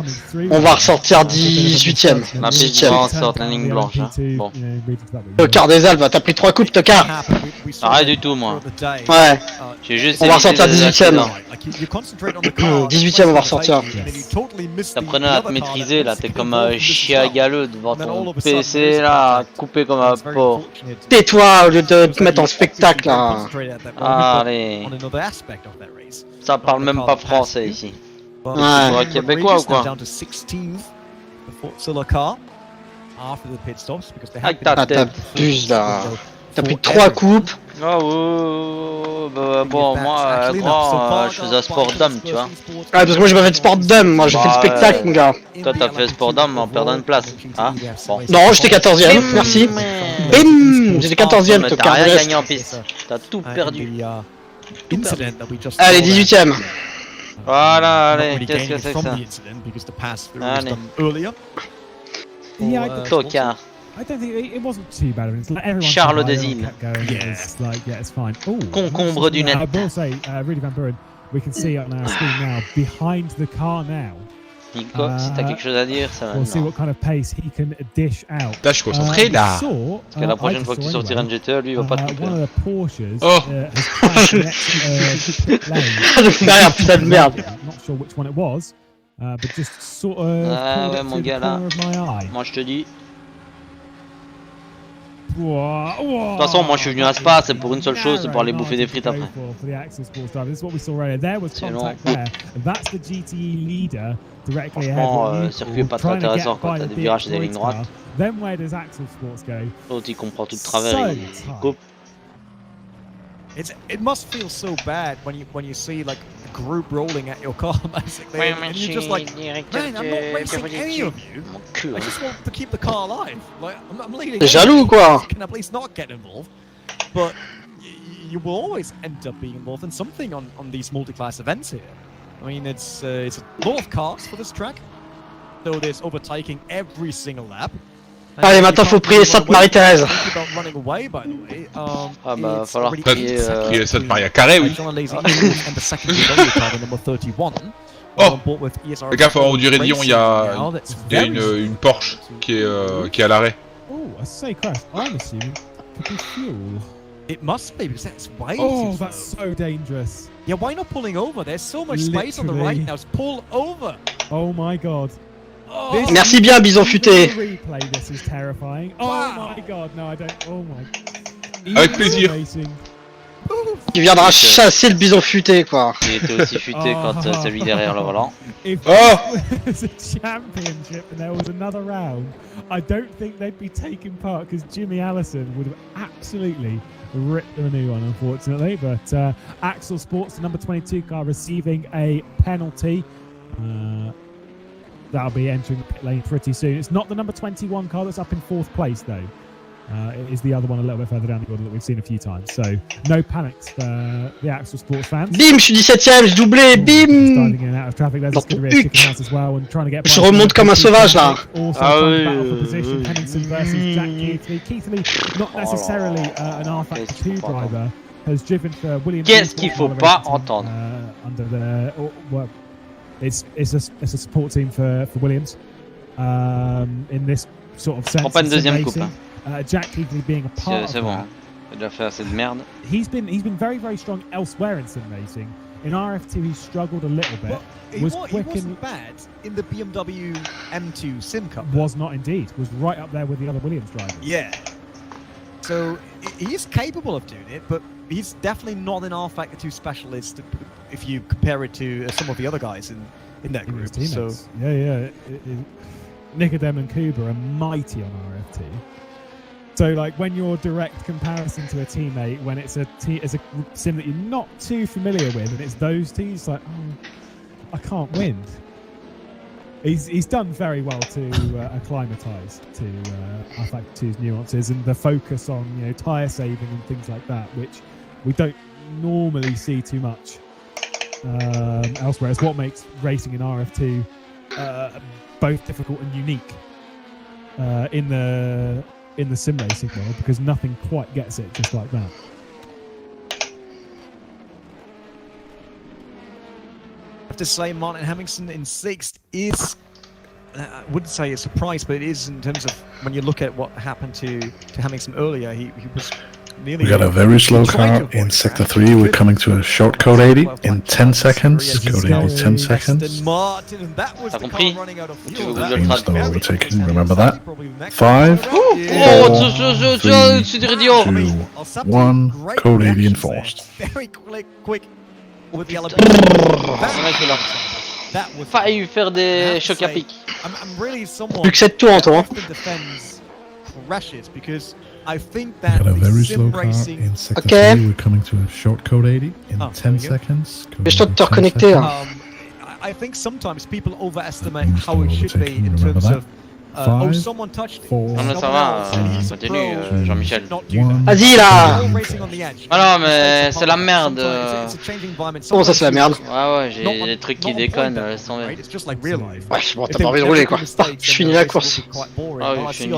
On va ressortir 18ème. La piste en sorte la ligne blanche. Hein. Bon. Tocard des Alpes, t'as pris 3 coups, Tocard. Rien du tout, moi. Ouais. J'ai juste on va ressortir 18ème. 18ème, on va ressortir. T'apprenais à te maîtriser là, t'es comme un chien galeux devant ton PC là, coupé comme un porc. Tais-toi au lieu de te mettre en spectacle là. Allez. Ça parle même pas français ici. Ouais. Québécois ou quoi? Avec ta tête. T'abuses là. T'as pris 3 coupes. Oh, bon, moi, grand, je faisais un sport d'homme, tu vois. Ah, parce que moi j'ai pas fait de sport d'homme, moi j'ai fait le spectacle, mon gars. Toi, t'as fait sport d'homme en perdant une place. Hein? Bon. Non, j'étais 14ème, merci. Bim, j'étais 14ème, T'as rien gagné en piste. T'as tout perdu. Allez, 18ème. Voilà, allez, qu'est-ce que c'est que ça? Allez. Tocard. I don't think it wasn't too bad. It's like everyone Charles des Îles. It's fine. Concombre du net. I will say, Rudy Van Buren, we can see on our screen now, behind the car now. Nico, si t'as quelque chose à dire, ça va. We'll see what kind of pace he can dish out. Là, je suis concentré là. Parce que la prochaine fois que tu sortiras une GTE, lui, il va pas te couper. One of the Porsches oh. Derrière, putain de merde. Not sure which one it was, but just sort of. Ah ouais, mon gars là. Moi, je te dis. De toute façon, moi je suis venu à Spa, c'est pour une seule chose, c'est pour aller bouffer des frites après. C'est long. Franchement, circuit est pas très intéressant quand t'as des virages et des lignes droites. L'autre il comprend tout de travers, il coupe. It must feel so bad when you see like a group rolling at your car basically, and you're just like, man, I'm not racing any of you. I just want to keep the car alive. Like I'm leading. T'es jaloux quoi? Can at least not get involved, but you will always end up being involved in something on these multi-class events here. I mean, it's a lot of cars for this track, so there's overtaking every single lap. Allez, maintenant faut prier Sainte Marie-Thérèse. Ah bah, falloir prier Sainte Marie Carré, oui. Oh, les gars, en haut du Raidillon, il y a une Porsche qui est à l'arrêt. It must be because that's way Oh, that's so dangerous. Yeah, why not pulling over? There's so much space on the right now. Pull over. Oh my god. Oh. Merci bien, Bison Futé. This is terrifying. Oh my god, no, I don't. Oh my. Avec plaisir. Tu viendras chasser le Bison Futé, quoi. Il était aussi futé quand celui derrière le volant. If it was a championship and there was another round, I don't think they'd be taking part because Jimmy Allison would have absolutely ripped them a new one, unfortunately. But Axel Sports, the number 22 car, receiving a penalty. That'll be entering the pit lane pretty soon. It's not the number 21 car that's up in 4th place, though. It is the other one a little bit further down the order that we've seen a few times. So no panics for the actual sports fans. Bim, je suis 17ème, je doublé, bim. Diving in and out of traffic. There's Dans a good ton rear chicken huc. house as well, and trying to get. Je remonte comme un sauvage là. Also trying to battle for position. Henningsen versus Jack Keithley. Keithley, not necessarily an R-Factor 2 driver, has driven for Williams. Qu'est-ce qu'il faut pas entendre? Under the well, it's a support team for Williams in this sort of sense. Prends pas une deuxième coupe. Hein. Jack Keithley being a part of C'est bon. that. J'ai déjà fait assez de merde. He's been very strong elsewhere in sim racing. In RF2 he struggled a little bit. He wasn't bad in the BMW M2 Sim Cup. Was not indeed. Was right up there with the other Williams drivers. Yeah. So he is capable of doing it, but he's definitely not an R-Factor 2 specialist if you compare it to some of the other guys in that group. So yeah. Nicodem and Kuba are mighty on RF2. So, like, when you're direct comparison to a teammate, when it's a sim that you're not too familiar with, and it's those two, it's like, oh, I can't win. He's done very well to acclimatise to R-Factor 2's nuances and the focus on tyre saving and things like that, which we don't normally see too much elsewhere. It's what makes racing in RF2 both difficult and unique in the sim racing world, because nothing quite gets it just like that. I have to say, Martin Hemmingsen in 6th is, I wouldn't say a surprise, but it is in terms of when you look at what happened to Hemmingsen earlier. He was nearly. We got a very slow car in Sector 3. We're coming to a short code 80 in 10 seconds. Code 80 is 10 seconds. T'as compris? Green's still overtaking, remember that? 5, Oh, au-dessus du radio. 2, 1, code 80 enforced. Very quick with the Failli faire des chocs à pic. Plus que 7 tours en tout. We got a very slow car in Sector 3. We're coming to a short code 80 in 10 seconds. Dépêche-toi de te reconnecter. I think sometimes people overestimate how it should be in terms of someone touched it. Non mais ça va, continue Jean-Michel. Vas-y là. Ah non mais c'est la merde. Comment ça c'est la merde? Ouais, j'ai des trucs qui déconnent, laisse tomber. Ouais, bon, t'as pas envie de rouler quoi. Je finis la course. Ah oui, je finis.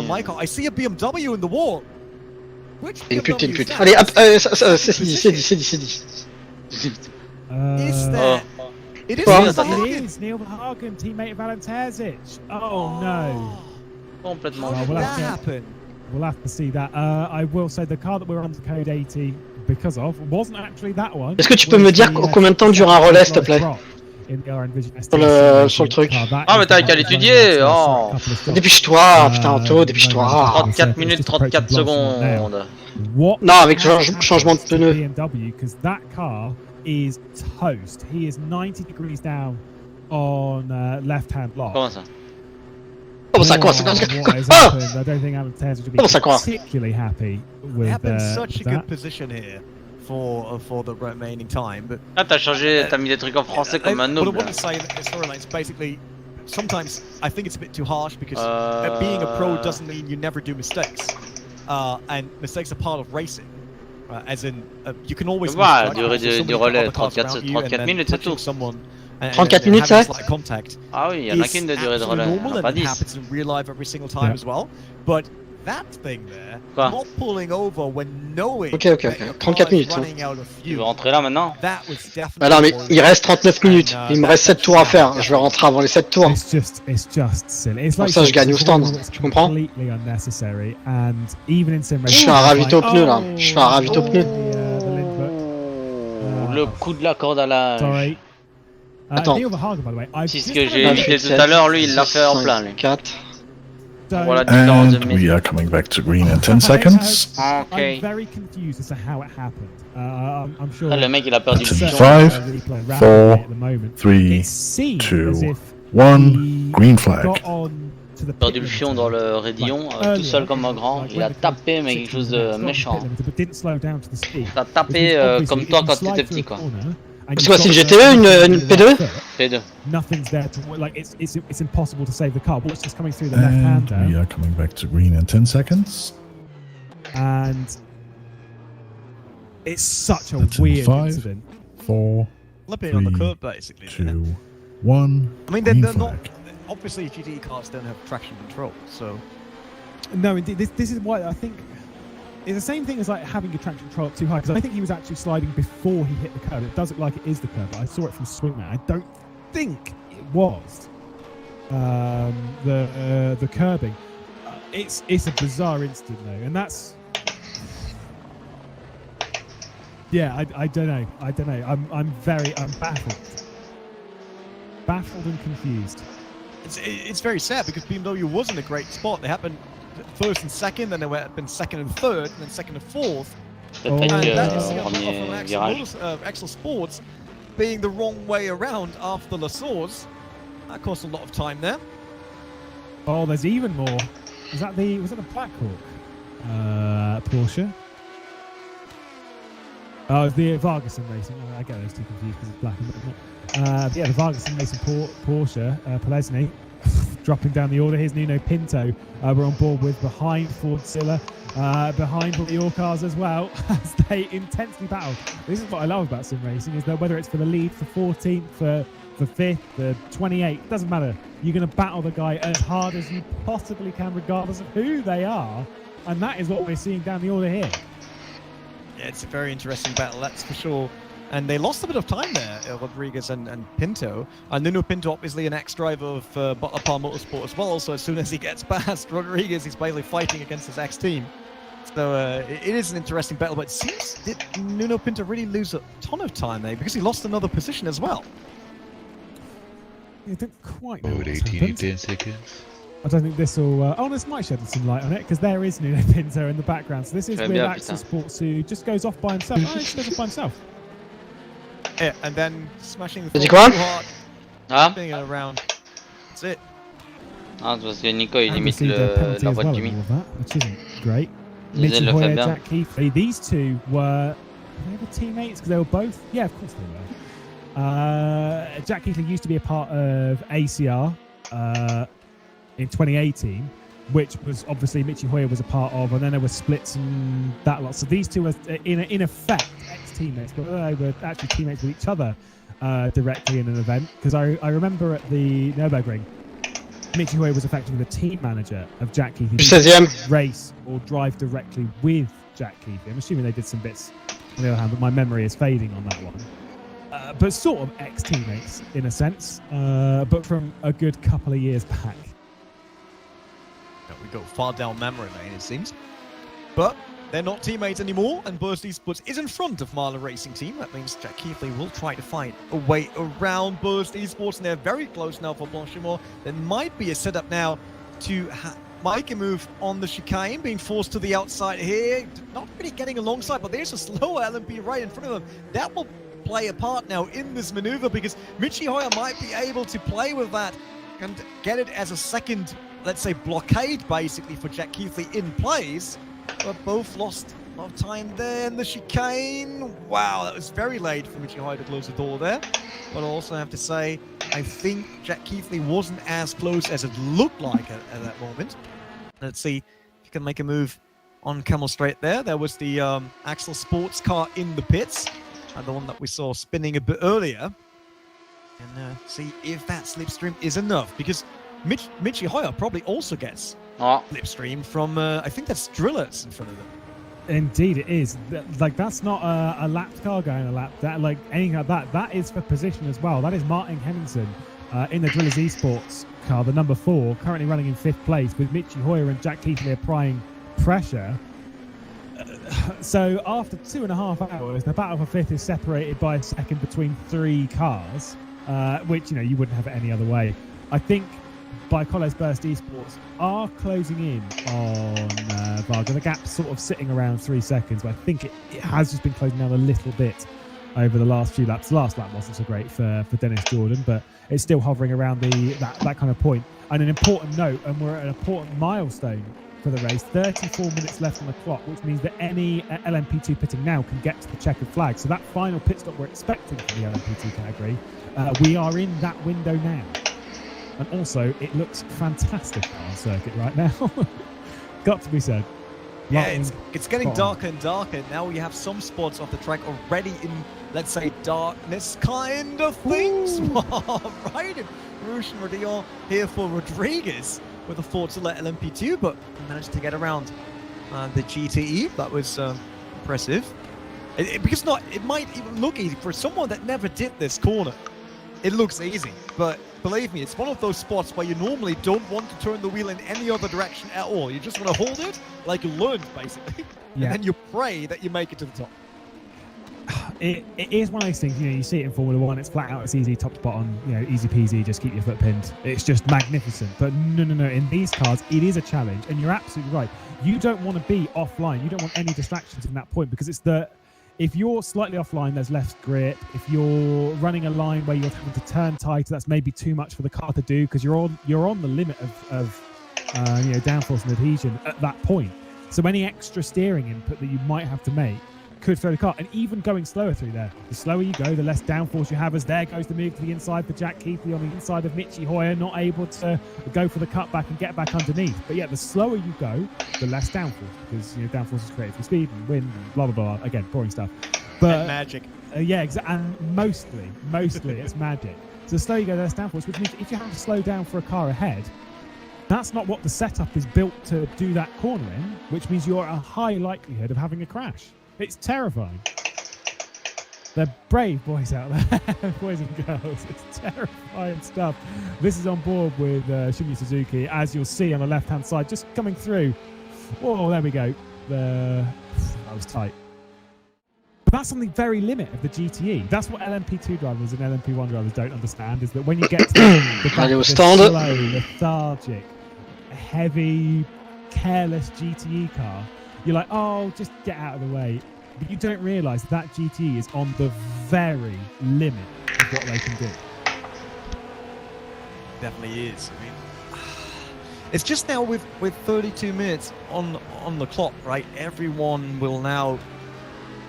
Une pute. Allez, hop, c'est dit. It is Neil Verhagen, teammate of Alan Terzic. Oh no. Complètement. We'll have to see that. I will say the car that we're on to code 80 because of wasn't actually that one. Est-ce que tu peux me dire combien de temps dure un relais, s'il te plaît? Sur le truc. Ah mais t'as qu'à l'étudier. Oh. Dépêche-toi, putain Anto, dépêche-toi. 34 minutes 34 secondes. Non, avec changement de pneu. Because that car is toast. He is 90 degrees down on left-hand lock. Comment ça? Comment ça quoi? I don't think Alan Terzic would be particularly happy with such a good position here for the remaining time. But ah t'as mis des trucs en français comme un noble. But I want to say that this storyline is basically sometimes I think it's a bit too harsh because being a pro doesn't mean you never do mistakes, and mistakes are part of racing. As in, you can always. Voilà, du relais 34 minutes c'est tout. 34 minutes ça? Ah oui, il y en a qu'une de durée de relais, pas 10. Quoi? Ok, 34 minutes. Tu veux rentrer là maintenant? Ah non mais il reste 39 minutes, il me reste 7 tours à faire, je vais rentrer avant les 7 tours. Comme ça je gagne au stand, tu comprends? Je fais un ravito pneu là, Le coup de la corde à l'âge. Attends. C'est ce que j'ai évité tout à l'heure, lui il l'a fait en plein. 4. Voilà, différence de And we are coming back to green in 10 seconds. Ok. Le mec il a perdu le 5, 4, 3, 2, 1, green flag. Perdu le fion dans le raidillon, tout seul comme un grand. Il a tapé mais quelque chose de méchant. T'as tapé comme toi quand t'étais petit quoi. C'est quoi, c'est une GTE, une P2? P2. It's impossible to save the car. What's just coming through the And left hand there? we are coming back to green in 10 seconds. And it's such a weird incident. 4, Flipping on the curb, basically. 2, 1. I mean, they're not. Obviously, GTE cars don't have traction control, so. No, indeed. This is why I think it's the same thing as like having your traction control up too high. Because I think he was actually sliding before he hit the curb. It does look like it is the curb, but I saw it from swingman. I don't think it was the curbing. It's a bizarre incident though, and that's. Yeah, I don't know. I'm baffled and confused. It's very sad because BMW was in a great spot. They happened first and second, then they were been second and third, and then second and fourth. And that is from Axel Sports being the wrong way around after La Source. That cost a lot of time there. Oh, there's even more. Was that the Blackhawk Porsche? Oh, the Vargason Racing. Oh, I get those two confused because it's black and white. Yeah, the Vargason Racing Porsche, Polesny, dropping down the order. Here's Nuno Pinto. We're on board with behind Ford Silla, behind all the All cars as well, as they intensely battle. This is what I love about sim racing, is that whether it's for the lead, for 14th, for 5th, for 28th, doesn't matter. You're going to battle the guy as hard as you possibly can, regardless of who they are. And that is what we're seeing down the order here. Yeah, it's a very interesting battle, that's for sure. And they lost a bit of time there, Rodriguez and Pinto. And Nuno Pinto, obviously an ex-driver of Butler Parr Motorsport as well. So as soon as he gets past Rodriguez, he's basically fighting against his ex-team. So it is an interesting battle. But it seems, did Nuno Pinto really lose a ton of time there? Because he lost another position as well. I don't quite know. 18 seconds. I don't think this will... this might shed some light on it, because there is Nuno Pinto in the background. So this is with Axel Sports, who just goes off by himself. Oh, he just goes off by himself. Yeah, and then smashing the floor too hard. Spinning it around. That's it. Parce que Nico, il limite la voie de Jimmy. Which isn't great. Mitchell Hoyer, Jack Keithley. These two were they were teammates? Because they were both... Yeah, of course they were. Jack Keithley used to be a part of ACR. In 2018, which was obviously Mitchie Hoyer was a part of, and then there were splits and that lot. So these two were in effect ex-teammates, but they were actually teammates with each other directly in an event. Because I remember at the Nürburgring, Mitchie Hoyer was effectively the team manager of Jack Keithley. Race or drive directly with Jack Keithley. I'm assuming they did some bits on the other hand, but my memory is fading on that one. But sort of ex-teammates in a sense, but from a good couple of years back. We go far down memory lane, it seems. But they're not teammates anymore, and Burst Esports is in front of Marla Racing Team. That means Jack Keithley will try to find a way around Burst Esports, and they're very close now for Blanchimont. There might be a setup now to make a move on the chicane, being forced to the outside here. Not really getting alongside, but there's a slower LMP right in front of them. That will play a part now in this maneuver, because Mitchie Hoyer might be able to play with that and get it as a second, let's say, blockade basically for Jack Keithley in place. But both lost a lot of time there in the chicane. Wow, that was very late for Mitchie Hoyer to close the door there. But I also have to say, I think Jack Keithley wasn't as close as it looked like at that moment. Let's see if he can make a move on Camel Straight there. There was the Axel Sports car in the pits, and the one that we saw spinning a bit earlier. And see if that slipstream is enough, because Mitchie Hoyer probably also gets slipstream from, I think that's Drillers in front of them. Indeed it is. Like, that's not a lapped car going a lap. That, like, anything like that, that is for position as well. That is Martin Henningsen in the Drillers Esports car, the number 4, currently running in 5th place, with Mitchie Hoyer and Jack Keithley applying pressure. So after 2.5 hours, the battle for 5th is separated by a second between 3 cars, which, you know, you wouldn't have it any other way. I think Bicoles Burst Esports are closing in on Varga. The gap's sort of sitting around 3 seconds, but I think it has just been closing down a little bit over the last few laps. The last lap wasn't so great for Dennis Jordan, but it's still hovering around that kind of point. And an important note, and we're at an important milestone for the race, 34 minutes left on the clock, which means that any LMP2 pitting now can get to the checkered flag. So that final pit stop we're expecting from the LMP2 category, we are in that window now. And also, it looks fantastic on circuit right now. Got to be said. Yeah, it's getting darker and darker. Now we have some spots off the track already in, let's say, darkness kind of things. Right? And Rouge and Rodillon here for Rodriguez with a Forza LMP2, but managed to get around the GTE. That was impressive. Because it might even look easy for someone that never did this corner. It looks easy, but believe me, it's one of those spots where you normally don't want to turn the wheel in any other direction at all. You just want to hold it like you learned, basically, and then you pray that you make it to the top. It is one of those things, you know, you see it in Formula One, it's flat out, it's easy, top to bottom, you know, easy peasy, just keep your foot pinned. It's just magnificent. But no, in these cars, it is a challenge, and you're absolutely right. You don't want to be offline. You don't want any distractions from that point, because it's if you're slightly offline, there's less grip. If you're running a line where you're having to turn tighter, that's maybe too much for the car to do, because you're on the limit of you know, downforce and adhesion at that point. So any extra steering input that you might have to make could throw the car. And even going slower through there, the slower you go, the less downforce you have, as there goes the move to the inside for Jack Keithley on the inside of Michi Hoyer, not able to go for the cutback and get back underneath. But yeah, the slower you go, the less downforce, because, you know, downforce is created through speed and wind and blah blah blah. Again, boring stuff. But and magic. Yeah, exactly. And mostly it's magic. So the slower you go, the less downforce, which means if you have to slow down for a car ahead, that's not what the setup is built to do that corner in, which means you're at a high likelihood of having a crash. It's terrifying. They're brave boys out there, boys and girls. It's terrifying stuff. This is on board with Shinya Suzuki, as you'll see on the left-hand side, just coming through. Oh, there we go. That was tight. But that's on the very limit of the GTE. That's what LMP2 drivers and LMP1 drivers don't understand, is that when you get to the back of the slow, lethargic, heavy, careless GTE car, you're like, oh, just get out of the way. But you don't realise that GTE is on the very limit of what they can do. Definitely is. I mean, it's just now with 32 minutes on the clock, right? Everyone will now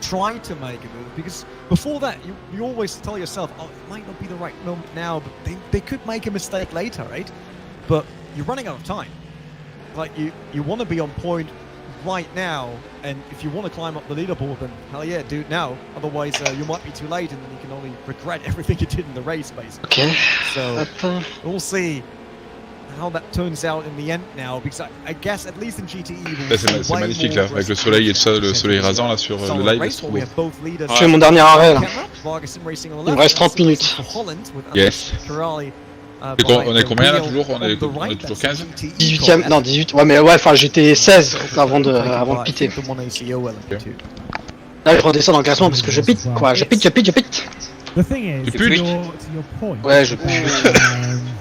try to make a move, because before that, you always tell yourself, oh, it might not be the right moment now, but they could make a mistake later, right? But you're running out of time. Like, you want to be on point right now, and if you want to climb up the leaderboard, then hell yeah, do it now. Otherwise, you might be too late, and then you can only regret everything you did in the race, basically. Okay. So we'll see how that turns out in the end now, because I guess at least in GTE. C'est magnifique là, avec le soleil et le soleil rasant là sur le live. Je fais mon dernier arrêt là. Il me reste 30 minutes. Yes. On est combien là toujours? On est toujours 15? 18ème, non 18, ouais mais ouais, enfin j'étais 16 avant de piter. Là je redescends dans le classement parce que je pite quoi, je pite. The thing is, to your point, ouais, je pue.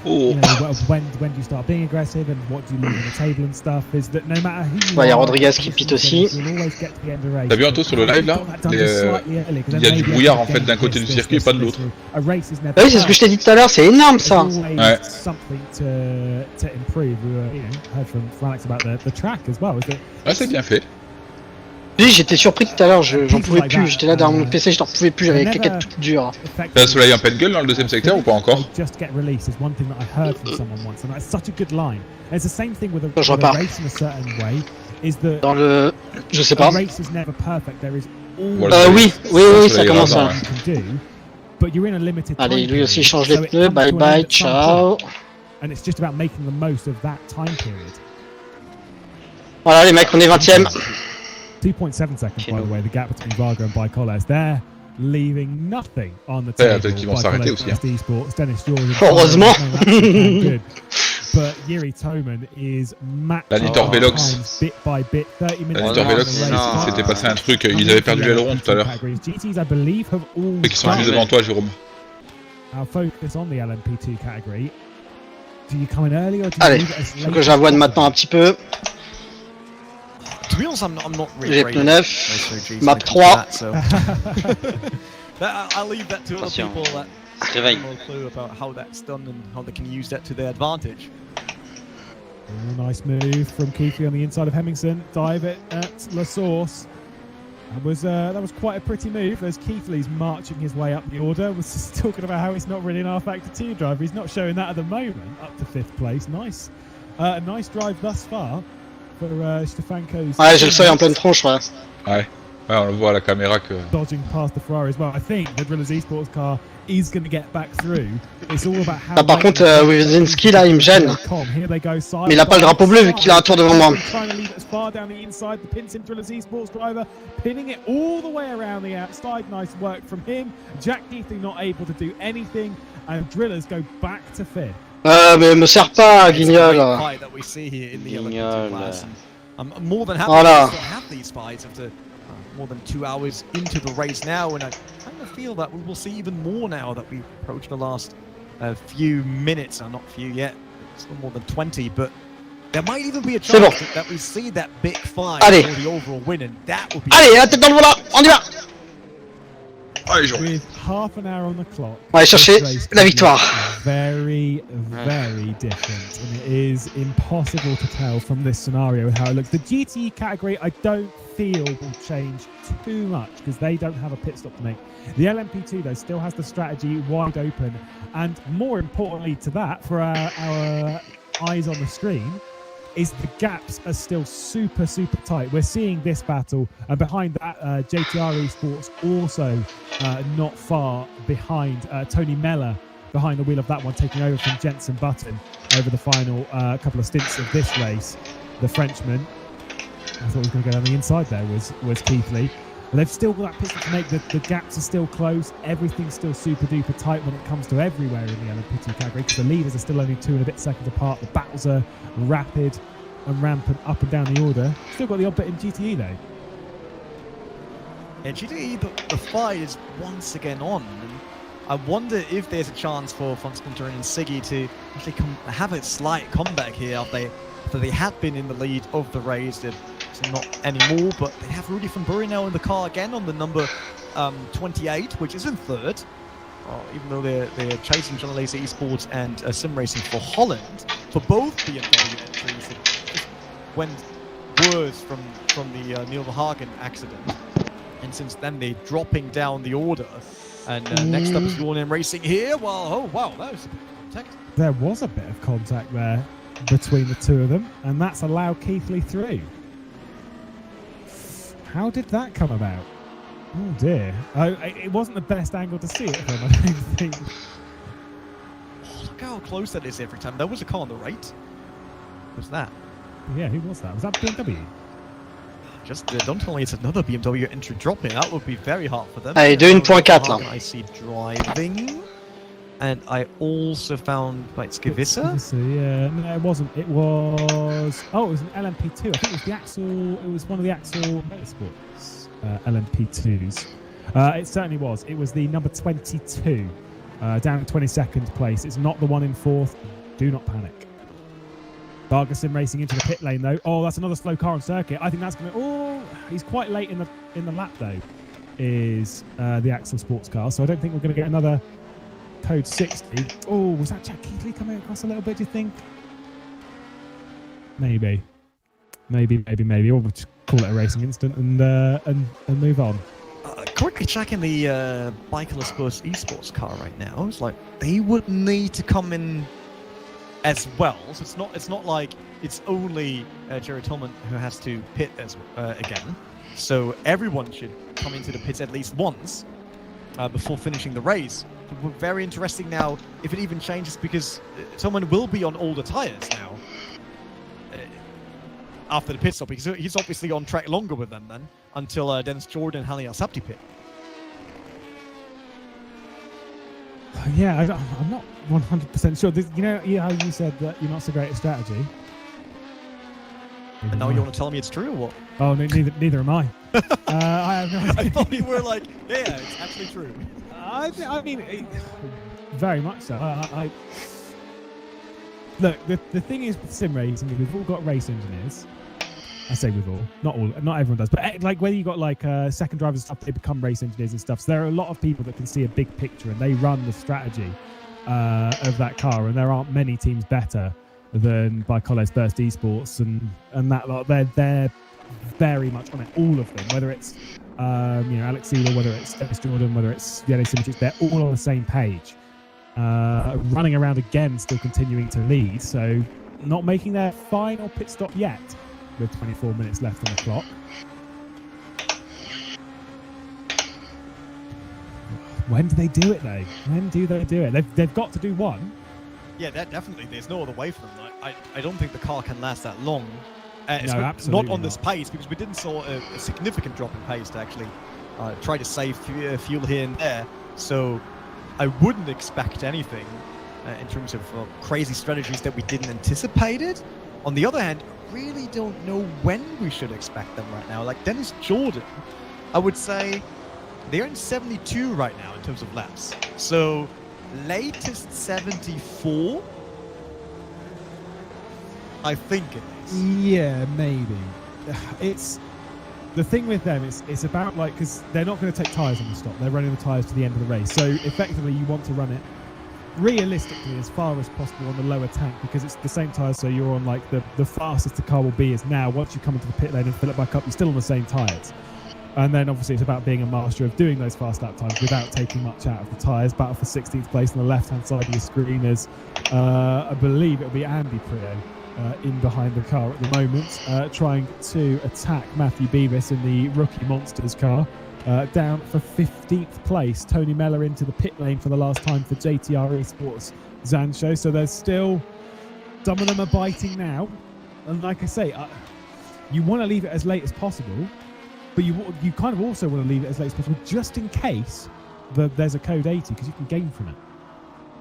You know, when do you start being aggressive and what do you leave on the table and stuff, is that no matter who you are, y a Rodriguez qui pite aussi. T'as vu Anto sur le live là? Il y a du brouillard en fait d'un côté du circuit et pas de l'autre. Oui, c'est ce que je t'ai dit tout à l'heure, c'est énorme ça. Ouais. Ah, c'est bien fait. Oui, j'étais surpris tout à l'heure, j'en pouvais plus, j'étais là derrière mon PC, j'en pouvais plus, j'avais les claquettes toutes dures. T'as un soleil en pleine gueule dans le deuxième secteur ou pas encore? Je repars. Dans le... je sais pas. Oui, ça commence à... Allez, lui aussi change les pneus, bye bye, ciao. Voilà les mecs, on est 20ème. 2.7 seconds, by the way, the gap between Varga and Baikolas. They're leaving nothing on the table. Peut-être qu'ils vont s'arrêter aussi. Heureusement. But Yuri Toman is la Nitor Velox. Bit by bit, 30 minutes. La Nitor Velox, c'était passé un truc, ils avaient perdu l'aileron tout à l'heure. Ceux qui sont juste devant toi, Jérôme. Our focus on the LMP2 category. Do you come in early or do you Allez, faut que j'avoine maintenant un petit peu. To be honest, I'm not really j'ai pneu neuf, map 3. I'll leave that to other people that have no clue about how that's done and how they can use that to their advantage. Oh, nice move from Keithley on the inside of Hemmingson. Dive it at La Source. That was quite a pretty move. As Keithley's marching his way up the order, was just talking about how he's not really an R-Factor 2 driver. He's not showing that at the moment. Up to 5th place. Nice, nice drive thus far for Stefanko's. Ouais, j'ai le seuil en pleine tronche, ouais. Ouais. Ouais, on le voit à la caméra que... Dodging past the Ferrari as well. I think the Drillers Esports car is going to get back through. It's all about how... Ah, par contre, Wyzinski, là, il me gêne. Mais il a pas le drapeau bleu vu qu'il a un tour devant moi. Pinning it all the way around the outside. Nice work from him. Jack Keithley not able to do anything. And Drillers go back to fifth. Mais me sers pas, Guignol. I'm more than happy to have these fights after more than 2 hours into the race now, and I kind of feel that we will see even more now that we approach the last few minutes. Not few yet, still more than 20, but there might even be a chance that we see that big fight for the overall win, and that would be... Allez, la tête dans le volant, on y va. With half an hour on the clock, on va aller chercher la victoire. Very, very different, and it is impossible to tell from this scenario how it looks. The GTE category, I don't feel will change too much because they don't have a pit stop to make. The LMP2 though still has the strategy wide open, and more importantly to that, for our eyes on the screen, is the gaps are still super tight. We're seeing this battle, and behind that JTR Esports also not far behind. Tony Meller behind the wheel of that one, taking over from Jenson Button over the final couple of stints of this race. The Frenchman, I thought he was going to go down the inside there, was Keithley. But they've still got that pit stop to make. The gaps are still close. Everything's still super duper tight when it comes to everywhere in the LMP2 category, because the leaders are still only 2 and a bit seconds apart. The battles are rapid and rampant up and down the order. Still got the odd bit in GTE though. In GTE, the fight is once again on. And I wonder if there's a chance for Von Splinteren and Siggy to actually have a slight comeback here after they had been in the lead of the race. They're not anymore, but they have Rudy van Buren now in the car again on the number 28, which is in third. Even though they're chasing John Laser Esports and Sim Racing for Holland, for both BMW entries, it just went worse from the Neil Verhagen accident. And since then, they're dropping down the order. And next up is UNM Racing here. Well, oh wow, that was a bit of contact. There was a bit of contact there between the two of them, and that's allowed Keithley through. How did that come about? Oh dear. It wasn't the best angle to see it from, I don't think. Oh, look how close that is every time. There was a car on the right. What's that? Yeah, who was that? Was that BMW? Just don't tell me it's another BMW entry dropping. That would be very hard for them. Allez, 2.4 là. I see driving. And I also found like Skivissa. Yeah, no, it wasn't. It was. Oh, it was an LMP2. I think it was the Axel. It was one of the Axel Motorsports LMP2s. It certainly was. It was the number 22, down in 22nd place. It's not the one in 4th. Do not panic. Vargason racing into the pit lane though. Oh, that's another slow car on circuit. I think that's going to. Oh, he's quite late in the lap though. Is the Axel sports car? So I don't think we're going to get another. Code 60. Oh, was that Jack Keithley coming across a little bit, do you think? Maybe. Or we'll just call it a racing incident and move on. Quickly checking the Bicycle Sports esports car right now. It's like they would need to come in as well. So it's not like it's only Jerry Tillman who has to pit as again. So everyone should come into the pits at least once before finishing the race. Very interesting now if it even changes, because Tillman will be on older tyres now after the pit stop, because he's obviously on track longer with them then until Dennis Jordan and Hali Al-Sabti pit. Yeah, I'm not 100% sure. You know how you said that you're not so great at strategy? And now you want to tell me it's true or what? Oh, no, neither am I. I have no idea. I thought you were like, yeah, it's actually true. I mean, very much so. Look, the thing is with sim racing, we've all got race engineers. I say we've all, not everyone does, but like whether you got like second drivers and stuff, they become race engineers and stuff. So there are a lot of people that can see a big picture and they run the strategy of that car, and there aren't many teams better than Bicoles Burst Esports and that lot. They're very much on it, all of them, whether it's Alex Sealer, whether it's Dennis Jordan, whether it's Yele Simic, they're all on the same page. Running around again, still continuing to lead, so not making their final pit stop yet. with 24 minutes left on the clock. When do they do it, though? When do they do it? They've got to do one. Yeah, definitely. There's no other way for them. I don't think the car can last that long. No, absolutely not on this pace, because we didn't saw a significant drop in pace to actually try to save fuel here and there. So I wouldn't expect anything in terms of crazy strategies that we didn't anticipate it. On the other hand, I really don't know when we should expect them right now. Like Dennis Jordan, I would say they're in 72 right now in terms of laps. So latest 74, I think it is. Yeah, maybe. It's the thing with them. It's about like, because they're not going to take tyres on the stop. They're running the tyres to the end of the race. So effectively, you want to run it realistically as far as possible on the lower tank, because it's the same tyres. So you're on like the fastest the car will be is now. Once you come into the pit lane and fill it back up, you're still on the same tyres. And then obviously it's about being a master of doing those fast lap times without taking much out of the tyres. Battle for 16th place on the left-hand side of your screen is, I believe it'll be Andy Prio in behind the car at the moment, trying to attack Matthew Beavis in the Rookie Monsters car. Down for 15th place, Tony Mellor into the pit lane for the last time for JTR Esports Zancho. So there's still, some of them are biting now. And like I say, you want to leave it as late as possible. But you kind of also want to leave it as late as possible, just in case there's a code 80, because you can gain from it.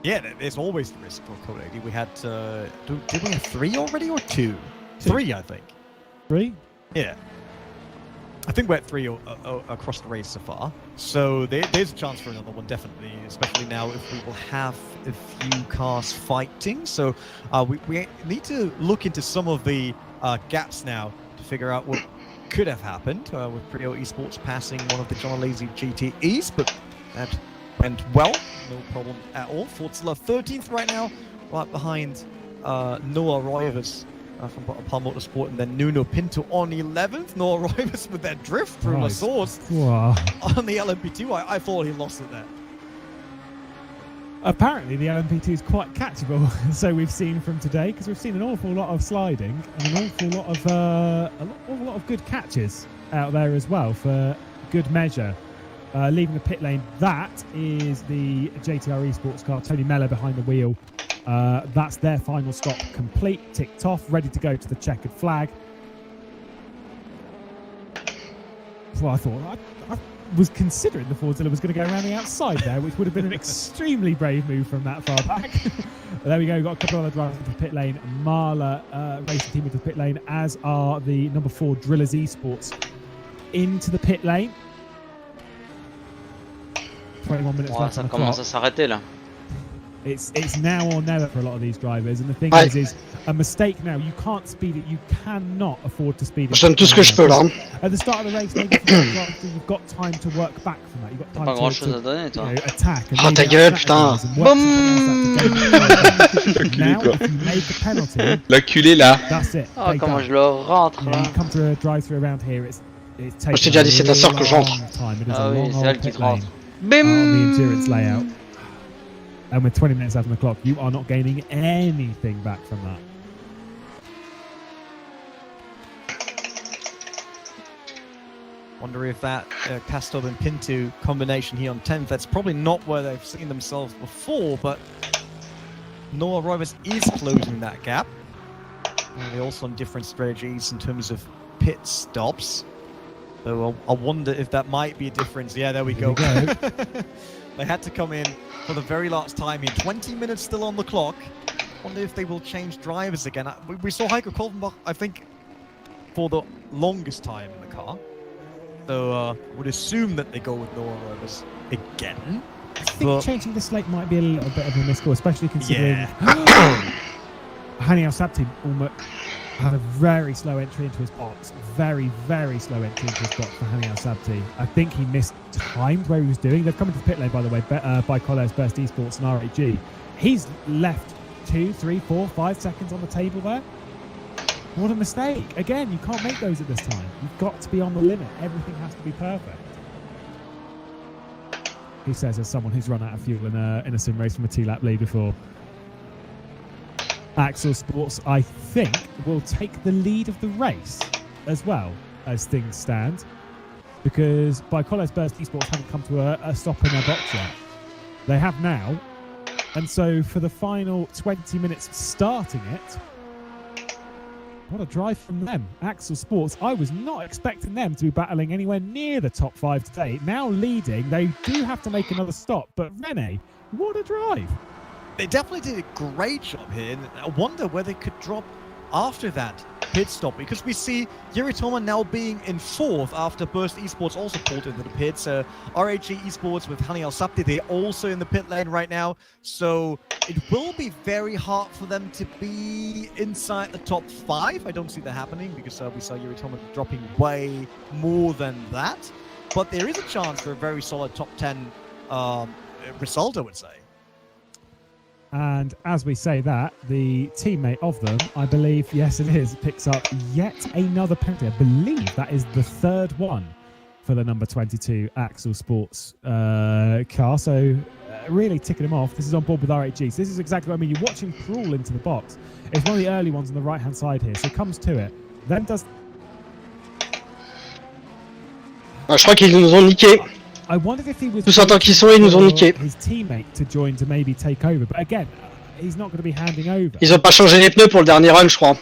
Yeah, there's always the risk for code 80. We had, did we have 3 already or 2? 3, I think. 3? Yeah. I think we're at 3 across the race so far. So there's a chance for another one, definitely, especially now if we will have a few cars fighting. So we need to look into some of the gaps now to figure out what could have happened with Prio Esports passing one of the John Lazy GTEs, but that went well, no problem at all. Fortzilla 13th right now, right behind Noah Roivas from Palm Motorsport, and then Nuno Pinto on 11th. Noah Roivas with that drift through the source on the LMP2. I thought he lost it there. Apparently the LMP2 is quite catchable, so we've seen from today, because we've seen an awful lot of sliding and an awful lot of good catches out there as well for good measure. Leaving the pit lane, that is the JTR Esports car, Tony Mellor behind the wheel. That's their final stop complete, ticked off, ready to go to the checkered flag. Well, I thought I was considering the Fordzilla was going to go around the outside there, which would have been an extremely brave move from that far back. There we go, we've got a couple of other drivers into the pit lane. Marla racing team into the pit lane, as are the number 4 Drillers Esports into the pit lane. 21 minutes left on the clock. Ça commence à s'arrêter là. It's now or never for a lot of these drivers, and the thing is a mistake now. You can't speed it. You cannot afford to speed it. Je donne tout ce que je peux là. At the start of the race, maybe you've got time to work back from that. You've got time to attack. Oh ta gueule, putain. Now, if you make a penalty, l'acculé là. That's it. Oh, comment je le rentre là. You come to a drive-through around here. It's taken Je t'ai déjà dit, c'est ta sœur que j'entre. Ah oui, c'est elle qui te rentre. Bim! On the endurance layout. And with 20 minutes left on the clock, you are not gaining anything back from that. Wonder if that Castor and Pinto combination here on 10th, that's probably not where they've seen themselves before, but Noah Roivas is closing that gap. And they're also on different strategies in terms of pit stops. So I wonder if that might be a difference. Yeah, there we go. They had to come in for the very last time here. 20 minutes still on the clock. Wonder if they will change drivers again. We saw Heiko Kolvenbach, I think, for the longest time in the car. So would assume that they go with Noah Roivas again. I think changing the slate might be a little bit of a missed call, especially considering Hani Al-Sabti had a very slow entry into his box. Very, very slow entry into his box for Hani Al-Sabti. I think he missed timed where he was doing. They've come into the pit lane, by the way, by Coles, Burst Esports and RAG. He's left 2, 3, 4, 5 seconds on the table there. What a mistake. Again, you can't make those at this time. You've got to be on the limit. Everything has to be perfect. He says as someone who's run out of fuel in a sim race from a 2-lap lead before. Axel Sports, I think, will take the lead of the race as well as things stand, because Baikoles Burst Esports haven't come to a stop in their box yet. They have now, and so for the final 20 minutes starting it, what a drive from them. Axel Sports, I was not expecting them to be battling anywhere near the top 5 today. Now leading, they do have to make another stop, but Rene, what a drive. They definitely did a great job here, and I wonder where they could drop after that pit stop, because we see Yuri Toma now being in 4th after Burst Esports also pulled into the pits. RHG Esports with Hani Al Sabti, they're also in the pit lane right now, so it will be very hard for them to be inside the top 5. I don't see that happening, because we saw Yuri Toma dropping way more than that, but there is a chance for a very solid top 10 result, I would say. And as we say that, the teammate of them, I believe, yes it is, picks up yet another penalty. I believe that is the 3rd one for the number 22 Axel Sports car. So really ticking him off. This is on board with RHG. So this is exactly what I mean. You watch him crawl into the box. It's one of the early ones on the right-hand side here. So he comes to it. Then does... Je crois qu'ils nous ont niqué. I wondered if he was Tous en tant qu'ils sont, ils nous ont niqué. His teammate to join to maybe take over, but again, he's not going to be handing over. Ils ont pas changé les pneus pour le dernier run, je crois.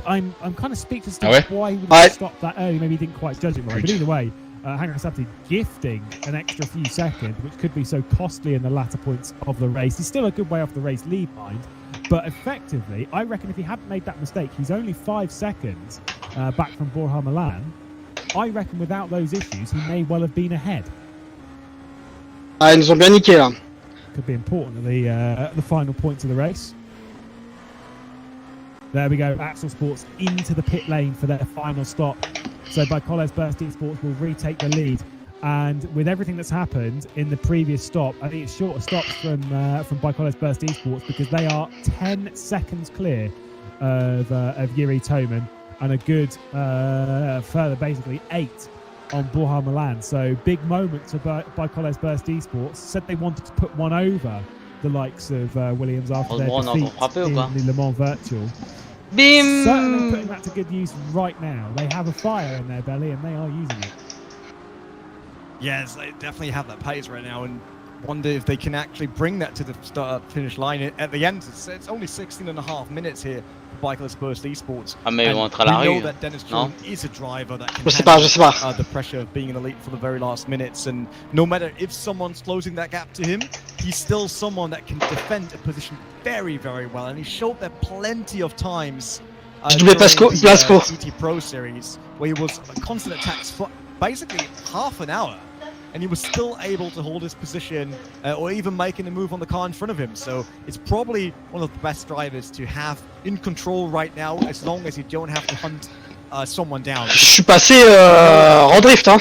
I'm kind of speechless to why he would Ouais. stop that early. Maybe he didn't quite judge it right. But either way, Hangar Sabti gifting an extra few seconds, which could be so costly in the latter points of the race. He's still a good way off the race lead, mind. But effectively, I reckon if he hadn't made that mistake, he's only 5 seconds back from Borja Milan. I reckon without those issues, he may well have been ahead. Ah, ils nous ont bien niqué là. Could be important at the final points of the race. There we go. Axel Sports into the pit lane for their final stop. So Baikoles Burst Esports will retake the lead. And with everything that's happened in the previous stop, I think it's shorter stops from Baikoles Burst Esports, because they are 10 seconds clear of Yuri Toman. And a good further, basically 8 on Borja Milan. So big moment to Baikoles Burst Esports. Said they wanted to put one over the likes of Williams after their defeat in the Le Mans Virtual. Bim! Certainly putting that to good use right now. They have a fire in their belly and they are using it. Yes, they definitely have that pace right now, and wonder if they can actually bring that to the start-finish line at the end. It's only 16.5 minutes here for Baikoles Burst Esports. Ah, mais ils vont être à la we know rue. that Dennis Jordan is a driver that can Je sais pas. handle the pressure of being in the lead for the very last minutes, and no matter if someone's closing that gap to him, he's still someone that can defend a position very, very well, and he showed that plenty of times during the GT Pro Series, where he was constant attacks for basically half an hour, and he was still able to hold his position or even making a move on the car in front of him. So it's probably one of the best drivers to have in control right now, as long as you don't have to hunt someone down. Je suis passé en drift, hein.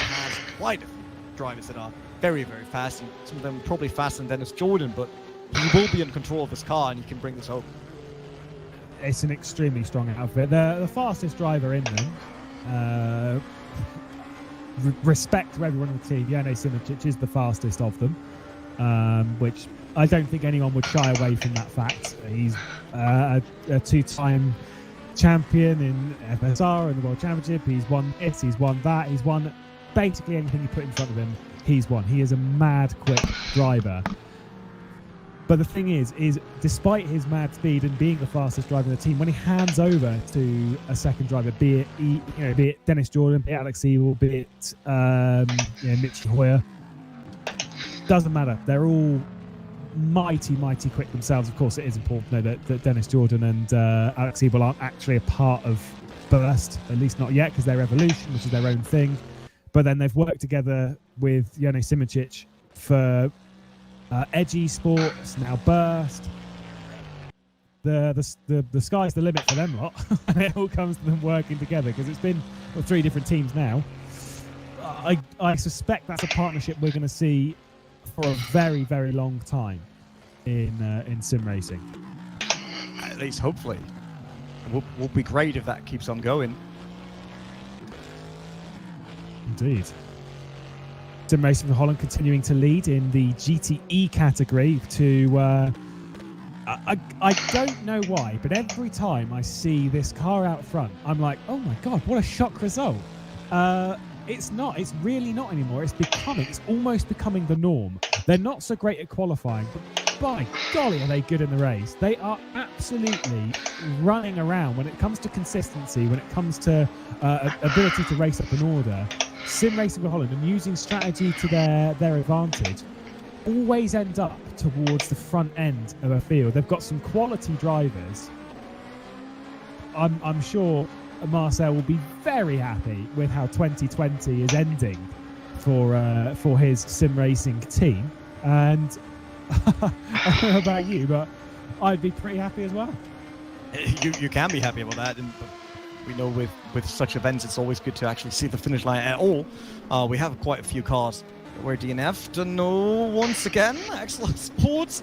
Quite a few drivers that are very, very fast, and some of them probably faster than Dennis Jordan, but he will be in control of his car, and he can bring this home. It's an extremely strong outfit. They're the fastest driver in them. Respect to everyone on the team. Jone Simoncic is the fastest of them, which I don't think anyone would shy away from that fact. He's a 2-time champion in FSR and the World Championship. He's won this, he's won that, he's won basically anything you put in front of him, he's won. He is a mad quick driver. But the thing is despite his mad speed and being the fastest driver in the team, when he hands over to a second driver, be it Dennis Jordan, be it Alex Siebel, be it Mitchell Hoyer, doesn't matter. They're all mighty quick themselves. Of course, it is important to know that Dennis Jordan and Alex Siebel aren't actually a part of Burst, at least not yet, because they're Evolution, which is their own thing. But then they've worked together with Jone Simoncic for Edgy Sports, now Burst. The sky's the limit for them lot. And it all comes to them working together, because it's been 3 different teams now. I suspect that's a partnership we're going to see for a very, very long time in sim racing. At least hopefully. It will be great if that keeps on going. Indeed. Sim Racing for Holland continuing to lead in the GTE category to I don't know why, but every time I see this car out front, I'm like, oh my god, what a shock result. It's not. It's really not anymore. It's almost becoming the norm. They're not so great at qualifying, but by golly, are they good in the race? They are absolutely running around when it comes to consistency, when it comes to ability to race up an order. Sim Racing for Holland and using strategy to their advantage always end up towards the front end of a field. They've got some quality drivers. I'm sure Marcel will be very happy with how 2020 is ending for his sim racing team, and I don't know about you, but I'd be pretty happy as well. You can be happy about that, and we know with such events it's always good to actually see the finish line at all. We have quite a few cars where DNF to know once again. Excellent Sports.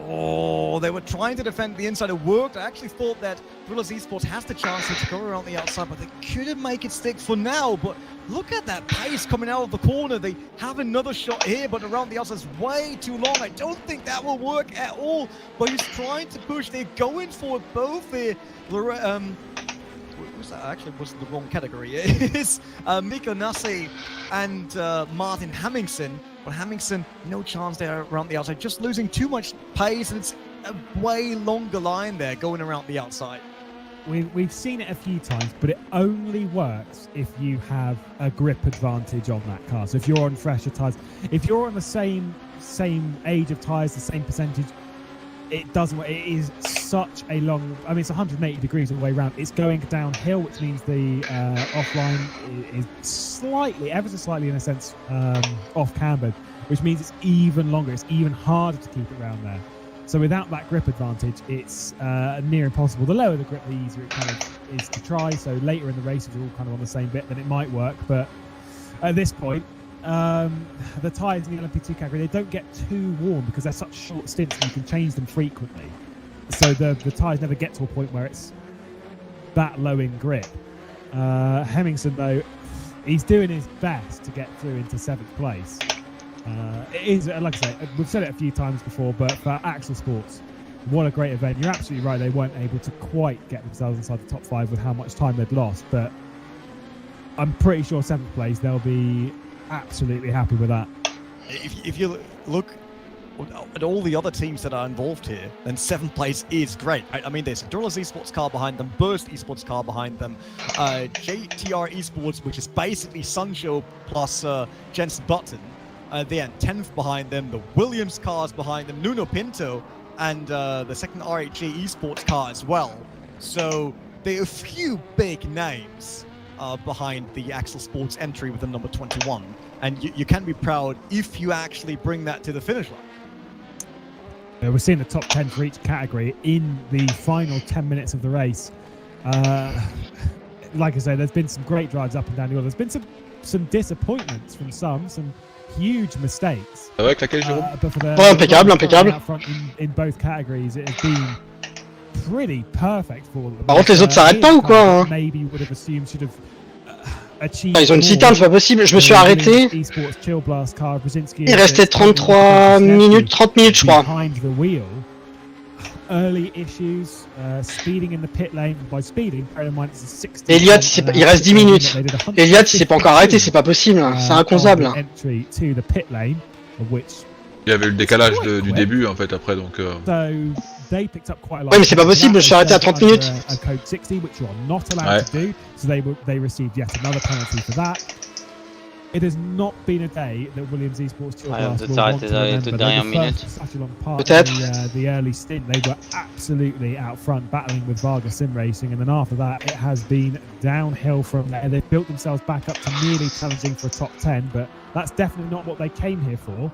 Oh, they were trying to defend the inside. It worked. I actually thought that Gorillas Esports has the chance to go around the outside, but they couldn't make it stick for now. But look at that pace coming out of the corner. They have another shot here, but around the outside is way too long. I don't think that will work at all. But he's trying to push. They're going for both here. That actually wasn't the wrong category. It's Miko Nasi and Martin Hemmingsen. But Hemmingsen, no chance there around the outside, just losing too much pace, and it's a way longer line there going around the outside. We've seen it a few times, but it only works if you have a grip advantage on that car. So if you're on fresher tyres, if you're on the same age of tyres, the same percentage, it doesn't work. It is such a long, I mean, it's 180 degrees all the way around. It's going downhill, which means the offline is slightly, ever so slightly in a sense, off cambered, which means it's even longer. It's even harder to keep it around there. So without that grip advantage, it's near impossible. The lower the grip, the easier it kind of is to try. So later in the race, if you're all kind of on the same bit, then it might work. But at this point, the tyres in the LMP2 category, they don't get too warm because they're such short stints and you can change them frequently. So the tyres never get to a point where it's that low in grip. Hemmingsen, though, he's doing his best to get through into 7th place. It is, like I say, we've said it a few times before, but for Axel Sports, what a great event. You're absolutely right, they weren't able to quite get themselves inside the top 5 with how much time they'd lost, but I'm pretty sure 7th place, they'll be absolutely happy with that. If you look at all the other teams that are involved here, then 7th place is great. I mean, there's a Gorillas Esports car behind them, Burst Esports car behind them, JTR Esports, which is basically Sunshow plus Jensen Button. They're 10th behind them, the Williams cars behind them, Nuno Pinto, and the second RHG Esports car as well. So there are a few big names behind the Axel Sports entry with the number 21. And you can be proud if you actually bring that to the finish line. We're seeing the top 10 for each category in the final 10 minutes of the race. Like I say, there's been some great drives up and down the order. There's been some disappointments from some huge mistakes. Avec laquelle, Jérôme? But for the impeccable. Out front in both categories, it has been pretty perfect for them. Par contre, les autres s'arrêtent pas ou quoi, hein? Maybe would have assumed should have achieved. Ils ont une citerne, c'est pas possible. Je me suis arrêté. Il restait 30 minutes, je crois. Behind the wheel. Early issues, speeding in the pit lane. By speeding, bear in mind it's a 60. Elliott, il reste 10 minutes. Elliott, il s'est pas encore arrêté, c'est pas possible. C'est inconcevable. Entry to the pit lane, of which. Il y avait eu le décalage du début en fait après donc. So they picked up quite a lot. Oui, mais c'est pas possible, je suis arrêté à 30 minutes. A code 60, which you're not allowed to do. So they received yet another penalty for that. It has not been a day that Williams Esports will want to remember. Such a long part of the early stint, they were absolutely out front battling with Varga Sim Racing, and then after that it has been downhill from there. They've built themselves back up to nearly challenging for a top 10, but that's definitely not what they came here for.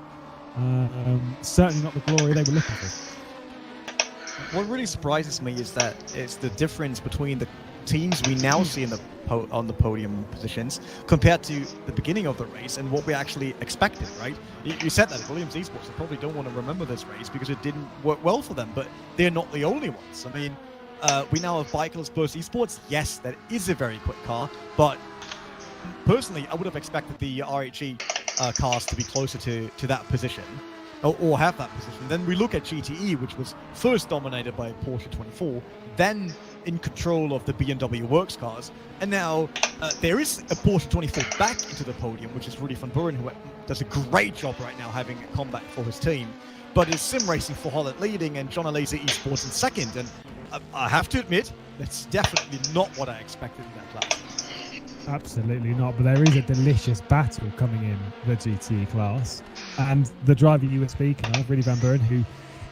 Certainly not the glory they were looking for. What really surprises me is that it's the difference between the teams we now see on the podium positions compared to the beginning of the race and what we actually expected, right? You said that Williams Esports, they probably don't want to remember this race because it didn't work well for them, but they're not the only ones. I mean, we now have Bikerless Burst Esports. Yes, that is a very quick car, but personally, I would have expected the RHE cars to be closer to that position. or have that position. Then we look at GTE, which was first dominated by Porsche 24, then in control of the BMW Works cars, and now there is a Porsche 24 back into the podium, which is Rudy van Buren, who does a great job right now having a comeback for his team. But it's sim racing for Holland leading and John Laser Esports in second, and I have to admit, that's definitely not what I expected in that class. Absolutely not, but there is a delicious battle coming in the GT class, and the driver you were speaking of, Rudy van Buren, who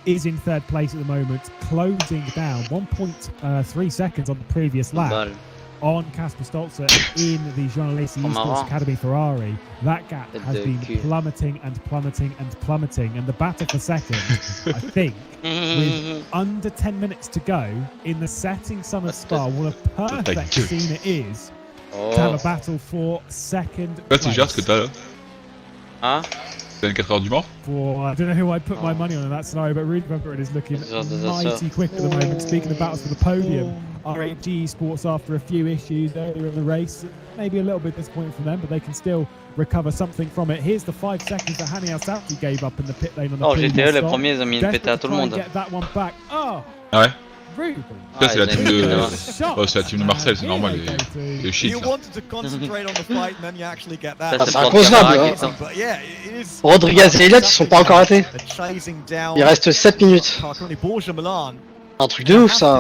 is in third place at the moment, closing down 1.3 seconds on the previous lap on Kasper Stolzer in the Jean Alesi Esports Academy Ferrari. That gap has been plummeting and plummeting and plummeting, and the battle for second, I think, with under 10 minutes to go in the setting sun of Spa, what a perfect scene it is to have a battle for second place. Tu gères ce que t'as là? Hein? C'est 4 heures du Mans? I don't know who I'd put my money on in that scenario, but Rudy van Buren is looking mighty quick at the moment. Speaking of battles for the podium, R8G Sports, after a few issues earlier in the race, maybe a little bit disappointing for them, but they can still recover something from it. Here's the 5 seconds that Hani Al-Safti gave up in the pit lane on the previous GTE, les stop. premiers, ils ont mis une pétée à tout le monde. Get that one back. Oh, Ah ouais? Ruben. Ça, c'est la team de... Oh, c'est la team de Marseille, c'est normal, les shit. You wanted to concentrate on the fight, and then you actually get that. C'est inconcevable, hein. But yeah, it is. Rodriguez et Elliott, ils sont pas encore arrêtés. Il reste 7 minutes. Un truc de ouf, ça.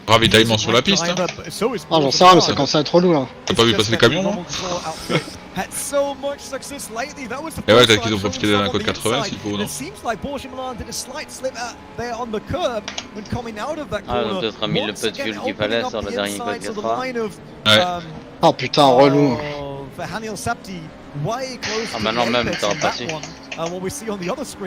Ravitaillement sur la piste, hein. Ah, j'en sais rien, mais ça commence à être relou, là. T'as pas vu passer les camions, non? Et ouais, t'as qu'ils ont profité d'un code 80 s'il faut, non? Ah, ils ont peut-être mis le peu de fuel qu'il fallait sur le dernier code 80. Ouais. Oh putain, relou. Ah, maintenant même, t'auras pas su.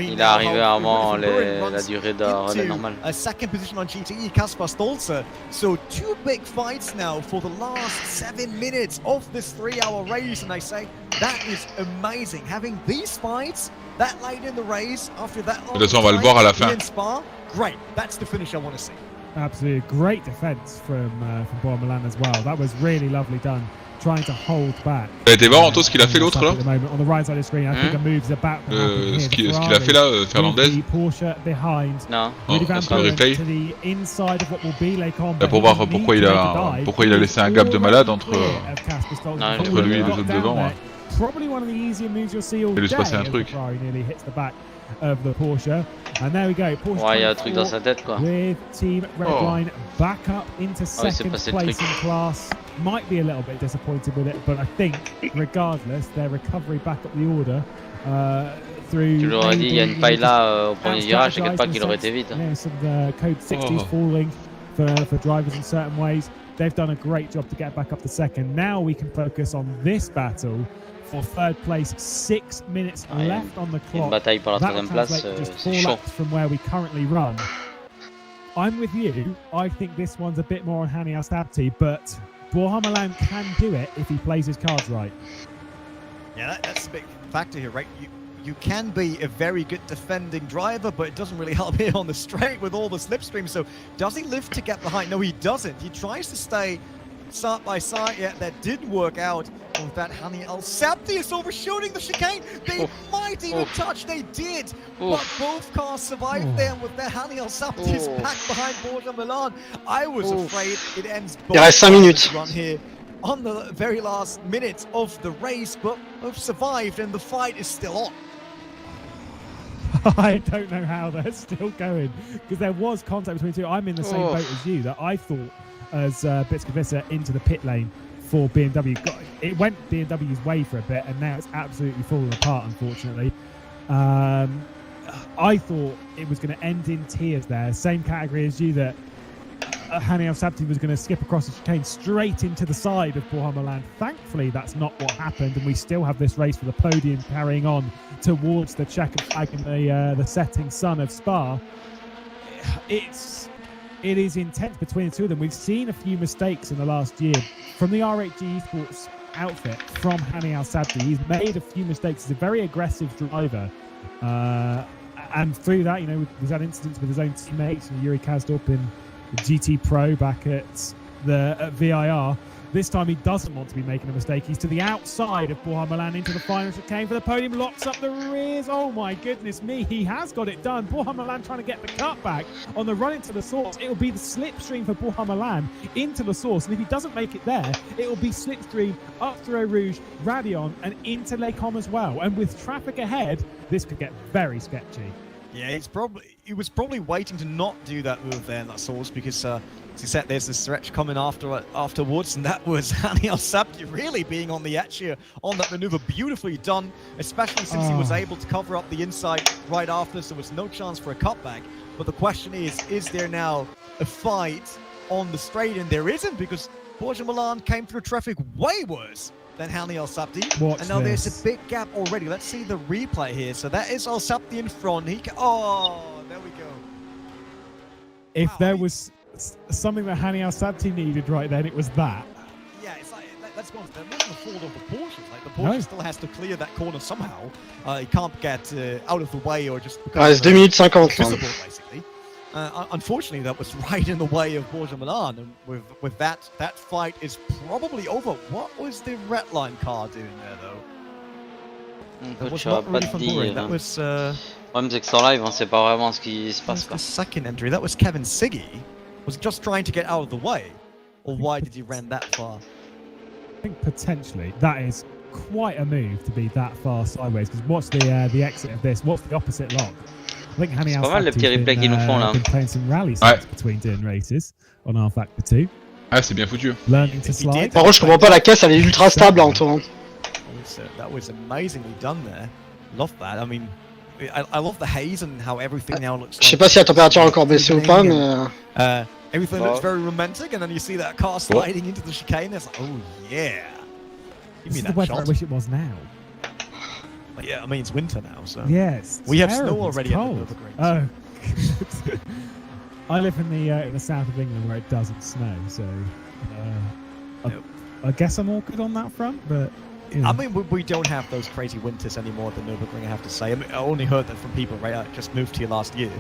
Il est arrivé avant la durée de relais normale. Second position on GTE, Kasper Stolzer. So 2 big fights now for the last 7 minutes of this 3-hour race, and I say that is amazing. Having these fights that late in the race after that long on va le voir à la fin. Spa, great, that's the finish I want to see. Absolutely great defense from Bois Milan as well. That was really lovely done. Trying to hold back. Ça a été marrant, toi, ce qu'il a fait l'autre là? On the right side of the screen, I think a move's about to happen here. Ce qu'il a fait là, Fernandez? Porsche behind. Non. C'est le replay. To the inside of what will be Lake Combe. Pour voir pourquoi il a laissé un gap de malade entre lui et les autres devant. Probably one of the easier moves you'll see all day. Il lui se passait un truc. Nearly hits the back of the Porsche. And there we go. Porsche. Ouais, il y a un truc dans sa tête, quoi. With Team Redline back up into second place in class. Might be a little bit disappointed with it, but I think, regardless, their recovery back up the order through. Tu l'aurais dit, il y a une paille là au premier virage, t'inquiète pas qu'il aurait été vite. Some code 60s falling for drivers in certain ways. They've done a great job to get back up to second. Now we can focus on this battle for third place. 6 minutes left on the clock. Une bataille pour la troisième place, c'est chaud. From where we currently run. I'm with you. I think this one's a bit more on Hani Al-Safti, but Borja Milan can do it if he plays his cards right. Yeah, that's a big factor here, right? You can be a very good defending driver, but it doesn't really help here on the straight with all the slipstream. So does he live to get behind? No, he doesn't. He tries to stay side by side. Yeah, that did work out. With that, Hani Al-Safti is overshooting the chicane. They might even touch. They did. But both cars survived there with their Hani Al-Safti is back behind Borja Milan. I was afraid it ends both 5 minutes. Run here on the very last minutes of the race, but both survived and the fight is still on. I don't know how they're still going, because there was contact between the two. I'm in the same boat as you, that I thought as Bitskavissa into the pit lane for BMW. It went BMW's way for a bit, and now it's absolutely fallen apart, unfortunately. I thought it was going to end in tears there. Same category as you, that Hani Al-Safti was going to skip across the chicane straight into the side of Borja Milan. Thankfully, that's not what happened, and we still have this race for the podium carrying on towards the checkered flag in the setting sun of Spa. It is intense between the two of them. We've seen a few mistakes in the last year from the R8G Esports outfit from Hani Al-Safti. He's made a few mistakes. He's a very aggressive driver. And through that, we've had incidents with his own teammates, Yuri Kazdorp in GT Pro back at VIR. This time he doesn't want to be making a mistake. He's to the outside of Borja Milan into the final chicane for the podium, locks up the rears. Oh my goodness me, he has got it done. Borja Milan trying to get the cutback on the run into the source. It will be the slipstream for Borja Milan into the source, and if he doesn't make it there, it will be slipstream up through Eau Rouge, Radion, and into Les Combes as well. And with traffic ahead, this could get very sketchy. Yeah, he was probably waiting to not do that move there in that source because, as you said, there's a stretch coming afterwards, and that was Haniel Sabti really being on the edge here on that maneuver. Beautifully done, especially since he was able to cover up the inside right after, so there was no chance for a cutback. But the question is there now a fight on the straight? And there isn't, because Borja Milan came through traffic way worse than Haniel Sabti. And now there's a big gap already. Let's see the replay here. So that is Al Sabti in front. Oh, there we go. If there was something that Haniel Sabti needed right then, it was that. Yeah, it's like, let's go on. There wasn't a fault of the Porsche. Like, the Porsche still has to clear that corner somehow. He can't get out of the way or just become it's 2 minutes 50. visible, basically. Unfortunately, that was right in the way of Borja Milan, and with that fight is probably over. What was the red line car doing there, though? That was not really fun boring. That was. Le problème c'est que sans live, on sait pas vraiment ce qui se passe. The second entry, that was Kevin Siggy. Was he just trying to get out of the way, or why did he run that far? I think potentially that is quite a move to be that far sideways. Because what's the exit of this? What's the opposite lock? I think Haniel Sabti's been playing some rally sets between doing races on R Factor 2. Ah, c'est bien foutu. Learning to slide. Par contre, je comprends pas, la caisse elle est ultra stable en tournant. That was amazingly done there. Love that. I mean, I love the haze and how everything now looks. Je sais pas si la température a encore baissé ou pas, mais. Everything looks very romantic, and then you see that car sliding into the chicane. It's like, oh yeah. This is the weather I wish it was now. But yeah, I mean it's winter now, so. Yes. We have snow already at the Nürburgring. Oh. I live in the south of England where it doesn't snow, so I guess I'm all good on that front. But you know. I mean, we don't have those crazy winters anymore at the Nürburgring, I have to say. I mean, I only heard that from people, right? I just moved here last year,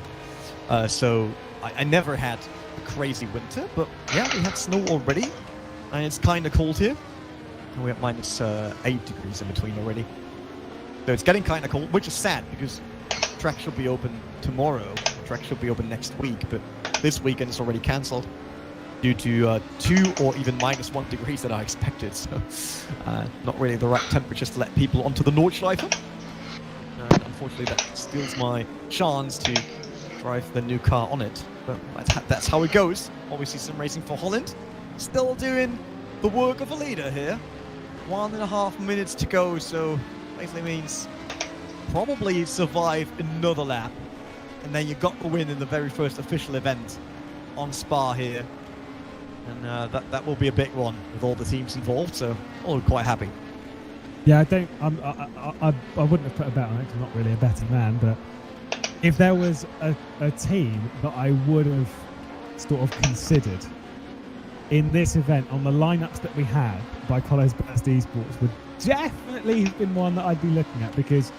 so I never had a crazy winter. But yeah, we have snow already, and it's kind of cold here. And we have minus 8 degrees in between already. So it's getting kind of cold, which is sad because track should be open tomorrow. Track should be open next week, but this weekend is already cancelled due to 2 or even minus 1 degrees that I expected. So not really the right temperatures to let people onto the Nordschleife. Unfortunately, that steals my chance to drive the new car on it. But that's how it goes. Obviously, some racing for Holland. Still doing the work of a leader here. 1.5 minutes to go, so basically means probably survive another lap, and then you got the win in the very first official event on Spa here, and that will be a big one with all the teams involved. So all quite happy. Yeah, I wouldn't have put a bet on it. 'Cause I'm not really a betting man, but if there was a team that I would have sort of considered in this event on the lineups that we had by College Best Esports would definitely have been one that I'd be looking at, because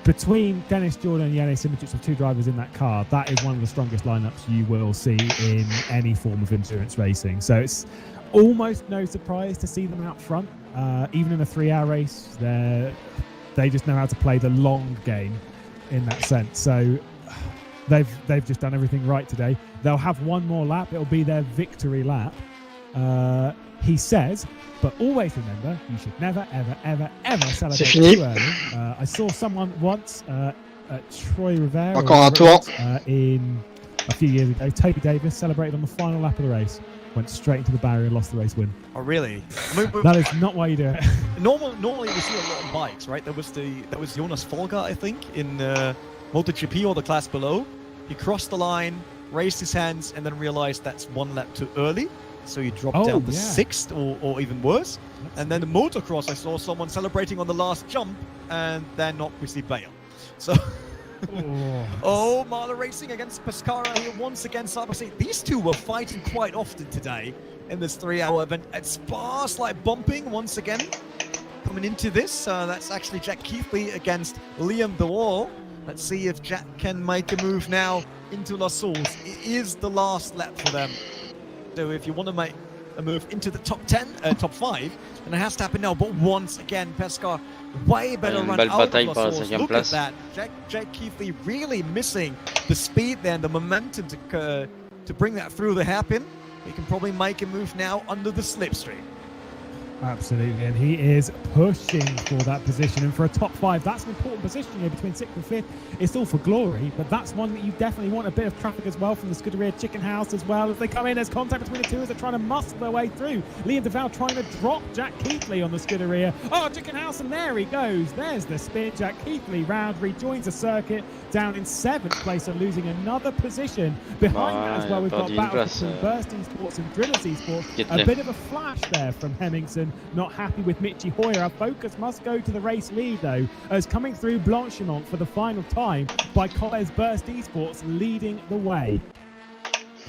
between Dennis Jordan and Yannis Simic of 2 drivers in that car, that is one of the strongest lineups you will see in any form of endurance racing. So it's almost no surprise to see them out front. Even in a 3-hour race, they just know how to play the long game in that sense. So they've just done everything right today. They'll have one more lap. It'll be their victory lap. He says, but always remember, you should never, ever, ever, ever celebrate too early. I saw someone once at Troy Rivera in a few years ago. Toby Davis celebrated on the final lap of the race, went straight into the barrier and lost the race win. Oh really? I mean, that is not why you do it. Normally we see a lot on bikes, right? That was Jonas Folger, I think, in MotoGP or the class below. He crossed the line, raised his hands, and then realized that's 1 lap too early. So he dropped down to 6th or even worse. And then the motocross, I saw someone celebrating on the last jump and then not receive bail. So, Marla Racing against Pescara here once again. Sabasi. These two were fighting quite often today in this 3-hour event at Spa. Slight bumping once again. Coming into this, that's actually Jack Keithley against Liam DeWall. Let's see if Jack can make a move now into La Source. It is the last lap for them. So if you want to make a move into the top 10, top 5, and it has to happen now. But once again, Pescar, way better run out of the source. Look at that. Jack Keithley really missing the speed there and the momentum to bring that through the hairpin. He can probably make a move now under the slipstream. Absolutely, and he is pushing for that position, and for a top 5, that's an important position here between 6th and 5th. It's all for glory, but that's one that you definitely want a bit of traffic as well from the Scuderia Chicken House as well as they come in. There's contact between the two as they're trying to muscle their way through. Liam DeVal trying to drop Jack Keithley on the Scuderia. Oh, Chicken House, and there he goes. There's the spin. Jack Keithley round rejoins the circuit down in 7th place and losing another position. Behind that as well, we've got battles between Bursting Sports and Drillers Esports. A bit of a flash there from Hemmingson. Not happy with Michi Hoyer. Our focus must go to the race lead though, as coming through Blanchimont for the final time by Coles Burst Esports leading the way.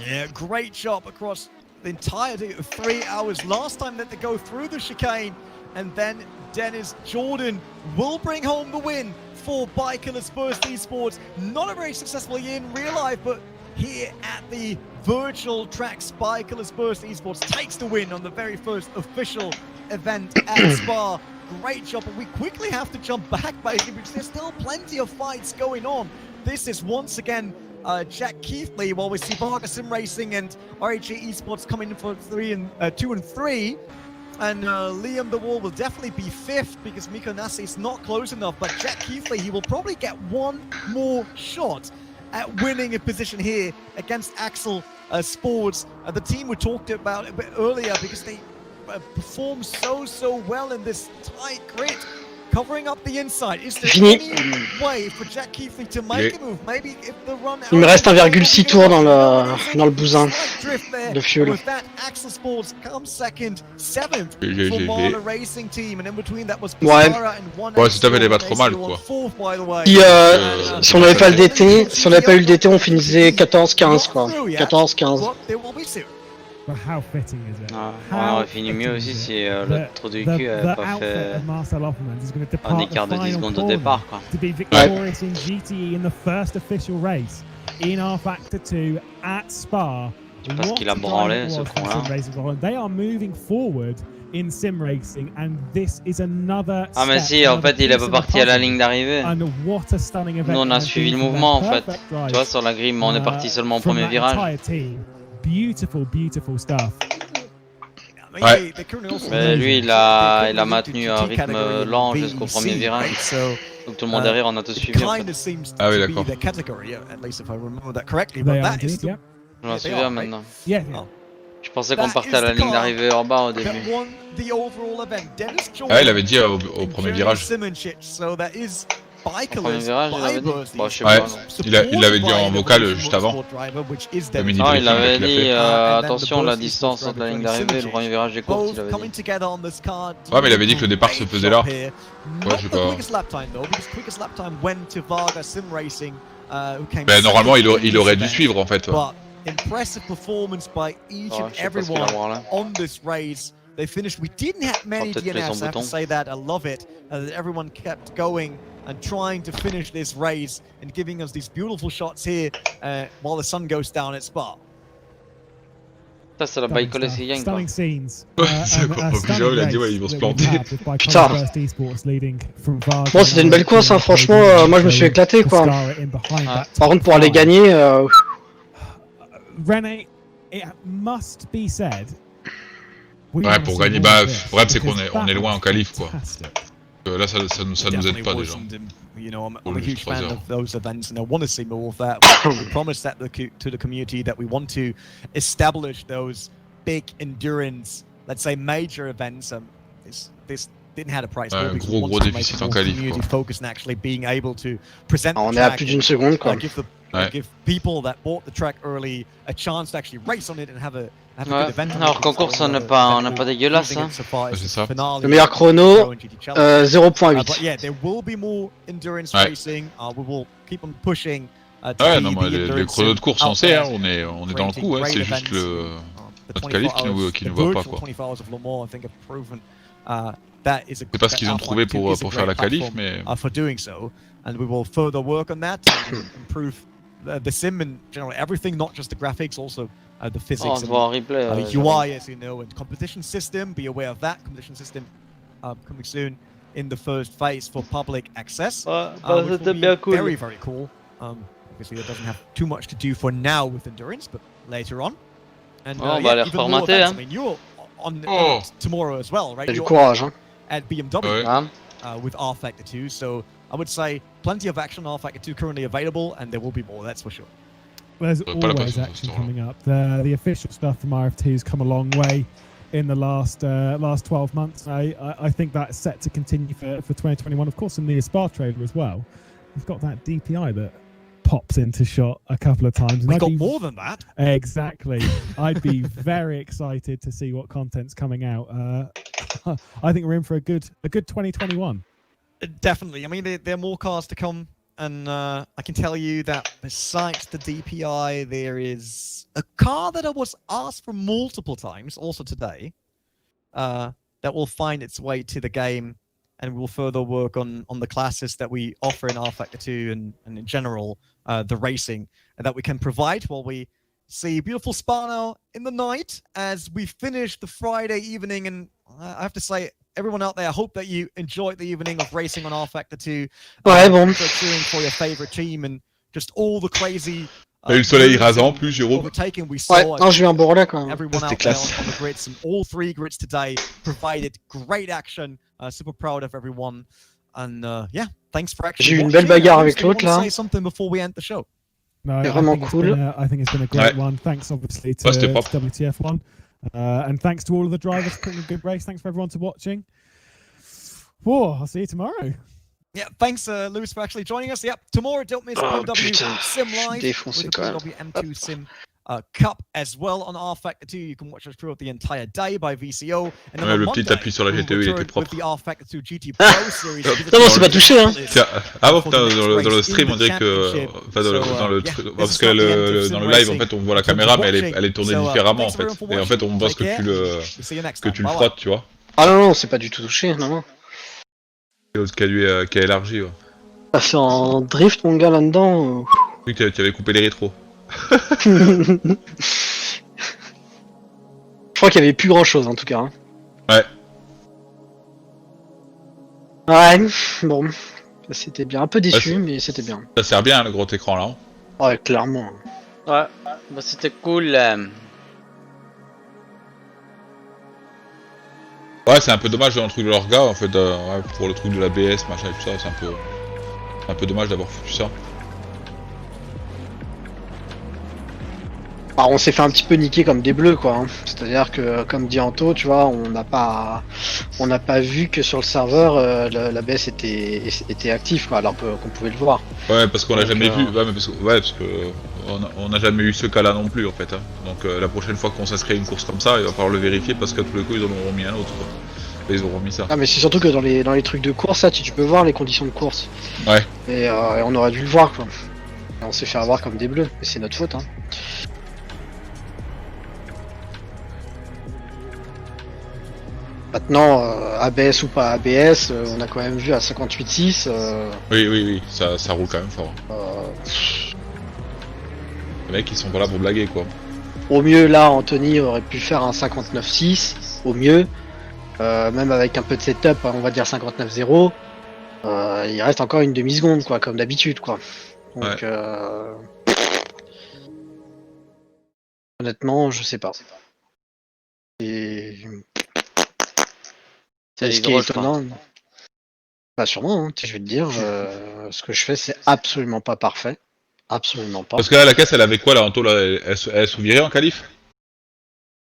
Yeah, great job across the entirety of 3 hours. Last time that they go through the chicane, and then Dennis Jordan will bring home the win for Bikerless Burst Esports. Not a very successful year in real life, but here at the virtual track, Bikerless Burst Esports takes the win on the very first official event at Spa. Great job, but we quickly have to jump back basically because there's still plenty of fights going on. This is once again Jack Keithley, while we see Varga Sim Racing and RHA Esports coming in for 2 and 3. And Liam the Wall will definitely be 5th because Miko Nasi is not close enough. But Jack Keithley, he will probably get one more shot at winning a position here against Axel Sports. The team we talked about a bit earlier because they performed so well in this tight grid, covering up the inside. Is there any way for Jack Keithley to make a move? Maybe if the run Il me reste 1,6 tours dans le bousin de fuel. With that, Axel Sports comes second, 7th for Marla Racing Team, and in between that was Pistara and one. Ouais, si t'avais pas trop mal, quoi. Si on n'avait pas le DT, si on n'avait pas eu le DT, on finissait 14-15 quoi. 14-15. But how fitting is it? On aurait fini mieux aussi si le trou du cul avait pas fait un écart de 10 secondes au départ, quoi. To be victorious in GTE in the first official race in our Factor 2 at Spa. Parce qu'il a branlé ce con-là. They are moving forward in sim racing, and this is another. Ah mais si, en fait il est pas parti à la ligne d'arrivée. Nous on a suivi le mouvement en fait. Tu vois, sur la grille, mais on est parti seulement au premier virage. Beautiful stuff. Ouais. Mais lui il a maintenu un rythme lent jusqu'au premier virage. Donc tout le monde derrière, on a tout suivi en fait. Ah oui, d'accord. Je m'en souviens maintenant. Je pensais qu'on partait à la ligne d'arrivée en bas au début. Ah, il avait dit au premier virage. Au premier virage, il avait dit. Bon, je sais Ouais, pas. il l'avait dit en vocal juste avant. Non, il avait dit attention, la distance entre la ligne d'arrivée et le premier virage est courte, il avait dit. Ouais, mais il avait dit que le départ se faisait là. Ouais, je sais pas. Ben, normalement, il aurait dû suivre en fait. Impressive performance by each and Je sais pas ce qu'il everyone a voir là. on this race. They finished. We didn't have many Peut-être DNFs. I have to bouton. say that. I love it. That everyone kept going and trying to finish this race and giving us these beautiful shots here while the sun goes down at Spa. Ça, c'est la Bikerless qui gagne, quoi. Stunning scenes. C'est encore bizarre, il a dit ouais, ils vont se planter. Putain. Bon, c'était une belle course, hein, franchement. Moi, je me suis éclaté, quoi. Par contre, pour aller gagner. René, it must be said. Ouais, pour gagner, bah, le problème c'est qu'on est loin en qualif, quoi. Là, ça nous aide pas déjà. You know, I'm a huge fan of those events, and I want to see more of that. We promised that to the community that we want to establish those big endurance, let's say, major events. This didn't have a price. Gros déficit en qualif. Focus and actually being able to present. On est à plus d'une seconde, quoi. Give people that bought the track early a chance to actually race on it and have a good event. Alors qu'en course, on n'est pas dégueulasse, hein. C'est ça. Le meilleur chrono, 0.8. Yeah, there will be more endurance racing. We will keep on pushing. Ouais, non, mais les chronos de course, on sait, hein, on est dans le coup, hein, c'est juste notre qualif qui nous voit pas, quoi. C'est pas ce qu'ils ont trouvé pour faire la qualif, mais. And we will further work on that to improve the sim and generally everything, not just the graphics, also the physics on voit en replay. UI, as you know, and competition system. Be aware of that competition system coming soon in the first phase for public access. Which will be cool. very, very cool. Obviously, it doesn't have too much to do for now with endurance, but later on. And yeah, even more events. I mean, you're on tomorrow as well, right? Du courage, hein. At BMW with R Factor 2, so I would say plenty of action on R Factor 2 currently available, and there will be more, that's for sure. There's always action coming up. The official stuff from RFT's come a long way in the last 12 months. I think that's set to continue for 2021, of course, in the Spa trailer as well. We've got that DPI that pops into shot a couple of times. We've got more than that. Exactly. I'd be very excited to see what content's coming out. I think we're in for a good 2021. Definitely. I mean, there are more cars to come, and I can tell you that besides the DPI, there is a car that I was asked for multiple times, also today, that will find its way to the game, and we'll further work on the classes that we offer in R Factor 2 and in general, the racing that we can provide while we see beautiful Spa now in the night as we finish the Friday evening. And I have to say, everyone out there, I hope that you enjoyed the evening of racing on R Factor 2. Cheering for your favorite team and just all the crazy. T'as eu le soleil rasant en plus, Jérôme. Ouais, non, j'ai eu un bon relais quand même. Everyone out there on the grids, and all three grids today provided great action. Super proud of everyone. And yeah, thanks for actually. J'ai eu une belle bagarre avec l'autre là. Say something before we end the show. No, c'est vraiment cool. I think it's been a great one. Thanks obviously to WTF1. And thanks to all of the drivers for putting a good race. Thanks for everyone to watching. Whoa, I'll see you tomorrow. Yeah, thanks Lewis for actually joining us. Yep, tomorrow don't miss BMW Sim Live with the BMW M2 Sim Cup as well on R Factor 2. You can watch us throughout the entire day by VCO. And then le petit appui sur la GTE, il était propre. The R Factor 2 GT Pro Series. Non, c'est pas touché, hein. Ah bon, putain, dans le stream, on dirait que... Enfin, dans le truc... Parce que dans le live, en fait, on voit la caméra, mais elle est tournée différemment, en fait. Et en fait, on voit ce que tu le frottes, tu vois. Ah non, c'est pas du tout touché, non. C'est l'autre qui a élargi, ouais. T'as fait un drift, mon gars, là-dedans. Oui, tu avais coupé les rétros. Je crois qu'il y avait plus grand-chose, en tout cas. Hein. Ouais. Ouais, bon. C'était bien. Un peu déçu, mais c'était bien. Ça sert bien, le gros écran, là. Ouais, clairement. Ouais, bah c'était cool. Ouais, c'est un peu dommage dans le truc de l'orga, en fait, ouais, pour le truc de l'ABS, machin et tout ça, c'est un peu dommage d'avoir foutu ça. Alors, on s'est fait un petit peu niquer comme des bleus, quoi. Hein. C'est-à-dire que, comme dit Anto, tu vois, on n'a pas vu que sur le serveur, l'ABS était actif, quoi, alors qu'on pouvait le voir. Ouais, parce qu'on l'a jamais vu. Ouais, mais parce que on n'a jamais eu ce cas-là non plus, en fait. Hein. Donc la prochaine fois qu'on s'inscrit à une course comme ça, il va falloir le vérifier parce qu'à tous les coups, ils en auront mis un autre. Quoi. Et ils auront mis ça. Ah, mais c'est surtout que dans les trucs de course, là, tu peux voir les conditions de course. Ouais. Et on aurait dû le voir, quoi. Et on s'est fait avoir comme des bleus, mais c'est notre faute, hein. Maintenant, ABS ou pas ABS, on a quand même vu à 58.6. Oui, ça roule quand même fort. Les mecs, ils sont pas là pour blaguer, quoi. Au mieux, là, Anthony aurait pu faire un 59.6, au mieux. Même avec un peu de setup, on va dire 59.0. Il reste encore une demi-seconde, quoi, comme d'habitude, quoi. Donc, honnêtement, je sais pas. C'est ce qui est étonnant. Bah sûrement, hein, je vais te dire, ce que je fais c'est absolument pas parfait. Absolument pas. Parce que là la caisse elle avait quoi là, Anto là, elle se virait en qualif?